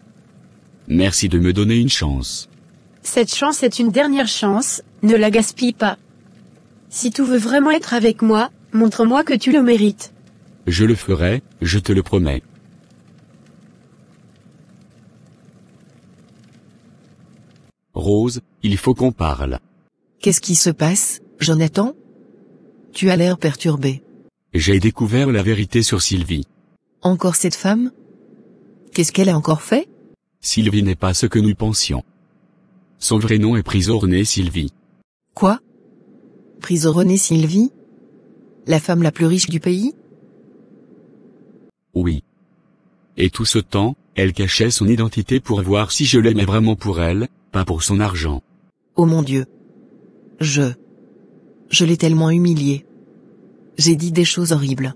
Merci de me donner une chance. Cette chance est une dernière chance, ne la gaspille pas. Si tu veux vraiment être avec moi, montre-moi que tu le mérites. Je le ferai, je te le promets. Rose, il faut qu'on parle. Qu'est-ce qui se passe, Jonathan? Tu as l'air perturbé. J'ai découvert la vérité sur Sylvie. Encore cette femme? Qu'est-ce qu'elle a encore fait? Sylvie n'est pas ce que nous pensions. Son vrai nom est Prisonnier Sylvie. Quoi? Prisonnier Sylvie? La femme la plus riche du pays? Oui. Et tout ce temps, elle cachait son identité pour voir si je l'aimais vraiment pour elle, pas pour son argent. Oh mon Dieu. Je l'ai tellement humiliée. J'ai dit des choses horribles.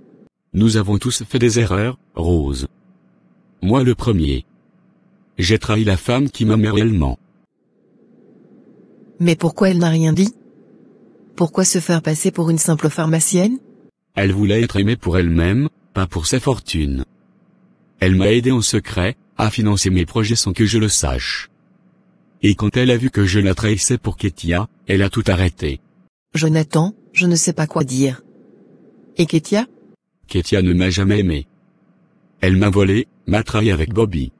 Nous avons tous fait des erreurs, Rose. Moi le premier. J'ai trahi la femme qui m'aimait réellement. Mais pourquoi elle n'a rien dit? Pourquoi se faire passer pour une simple pharmacienne? Elle voulait être aimée pour elle-même, pas pour sa fortune. Elle m'a aidé en secret, à financer mes projets sans que je le sache. Et quand elle a vu que je la trahissais pour Ketia, elle a tout arrêté. Jonathan, je ne sais pas quoi dire. Et Ketia? Ketia ne m'a jamais aimé. Elle m'a volé, m'a trahi avec Bobby.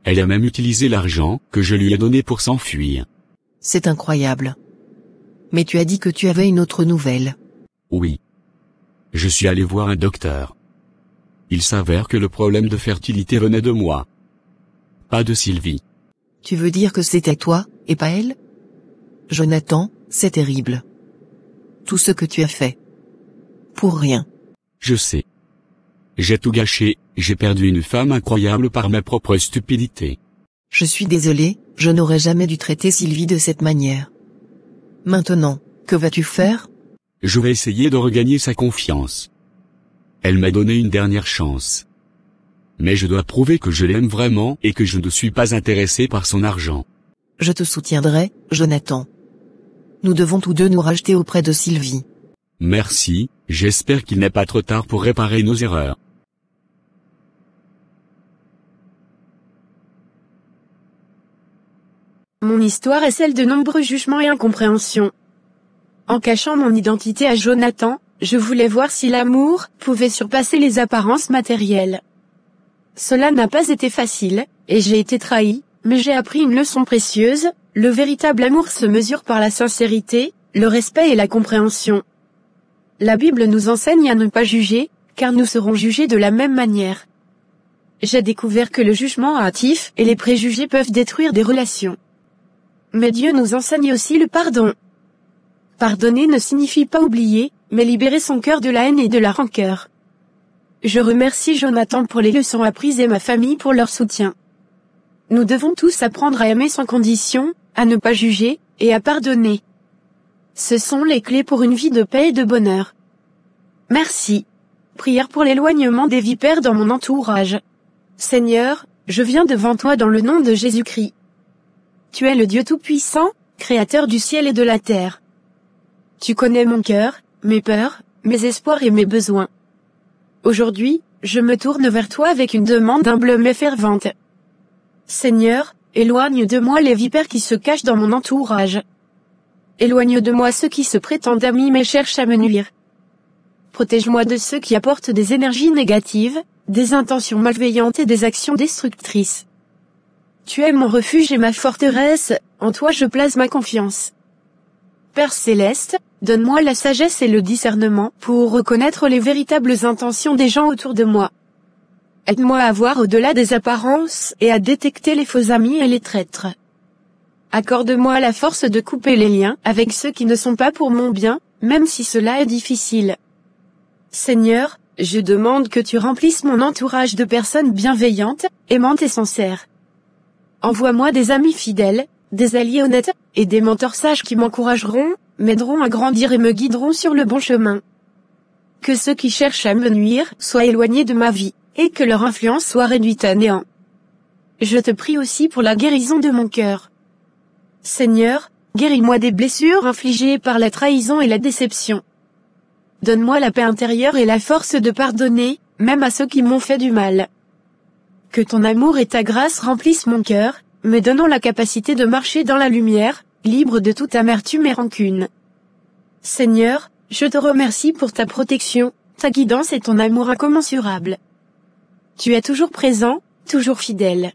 Elle a même utilisé l'argent que je lui ai donné pour s'enfuir. C'est incroyable. Mais tu as dit que tu avais une autre nouvelle. Oui. Je suis allé voir un docteur. Il s'avère que le problème de fertilité venait de moi. Pas de Sylvie. Tu veux dire que c'était toi, et pas elle? Jonathan, c'est terrible. Tout ce que tu as fait. Pour rien. Je sais. J'ai tout gâché, j'ai perdu une femme incroyable par ma propre stupidité. Je suis désolé, je n'aurais jamais dû traiter Sylvie de cette manière. Maintenant, que vas-tu faire? Je vais essayer de regagner sa confiance. Elle m'a donné une dernière chance. Mais je dois prouver que je l'aime vraiment et que je ne suis pas intéressé par son argent. Je te soutiendrai, Jonathan. Nous devons tous deux nous racheter auprès de Sylvie. Merci, j'espère qu'il n'est pas trop tard pour réparer nos erreurs. Mon histoire est celle de nombreux jugements et incompréhensions. En cachant mon identité à Jonathan, je voulais voir si l'amour pouvait surpasser les apparences matérielles. Cela n'a pas été facile, et j'ai été trahi, mais j'ai appris une leçon précieuse, le véritable amour se mesure par la sincérité, le respect et la compréhension. La Bible nous enseigne à ne pas juger, car nous serons jugés de la même manière. J'ai découvert que le jugement hâtif et les préjugés peuvent détruire des relations. Mais Dieu nous enseigne aussi le pardon. Pardonner ne signifie pas oublier, mais libérer son cœur de la haine et de la rancœur. Je remercie Jonathan pour les leçons apprises et ma famille pour leur soutien. Nous devons tous apprendre à aimer sans condition, à ne pas juger, et à pardonner. Ce sont les clés pour une vie de paix et de bonheur. Merci. Prière pour l'éloignement des vipères dans mon entourage. Seigneur, je viens devant toi dans le nom de Jésus-Christ. Tu es le Dieu Tout-Puissant, Créateur du ciel et de la terre. Tu connais mon cœur, mes peurs, mes espoirs et mes besoins. Aujourd'hui, je me tourne vers toi avec une demande humble mais fervente. Seigneur, éloigne de moi les vipères qui se cachent dans mon entourage. Éloigne de moi ceux qui se prétendent amis mais cherchent à me nuire. Protège-moi de ceux qui apportent des énergies négatives, des intentions malveillantes et des actions destructrices. Tu es mon refuge et ma forteresse, en toi je place ma confiance. Père céleste, donne-moi la sagesse et le discernement pour reconnaître les véritables intentions des gens autour de moi. Aide-moi à voir au-delà des apparences et à détecter les faux amis et les traîtres. Accorde-moi la force de couper les liens avec ceux qui ne sont pas pour mon bien, même si cela est difficile. Seigneur, je demande que tu remplisses mon entourage de personnes bienveillantes, aimantes et sincères. Envoie-moi des amis fidèles, des alliés honnêtes, et des mentors sages qui m'encourageront, m'aideront à grandir et me guideront sur le bon chemin. Que ceux qui cherchent à me nuire soient éloignés de ma vie, et que leur influence soit réduite à néant. Je te prie aussi pour la guérison de mon cœur. Seigneur, guéris-moi des blessures infligées par la trahison et la déception. Donne-moi la paix intérieure et la force de pardonner, même à ceux qui m'ont fait du mal. Que ton amour et ta grâce remplissent mon cœur, me donnant la capacité de marcher dans la lumière, libre de toute amertume et rancune. Seigneur, je te remercie pour ta protection, ta guidance et ton amour incommensurable. Tu es toujours présent, toujours fidèle.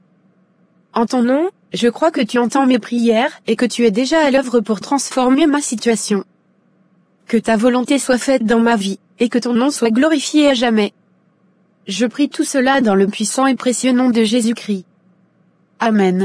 En ton nom, je crois que tu entends mes prières et que tu es déjà à l'œuvre pour transformer ma situation. Que ta volonté soit faite dans ma vie, et que ton nom soit glorifié à jamais. Je prie tout cela dans le puissant et précieux nom de Jésus-Christ. Amen.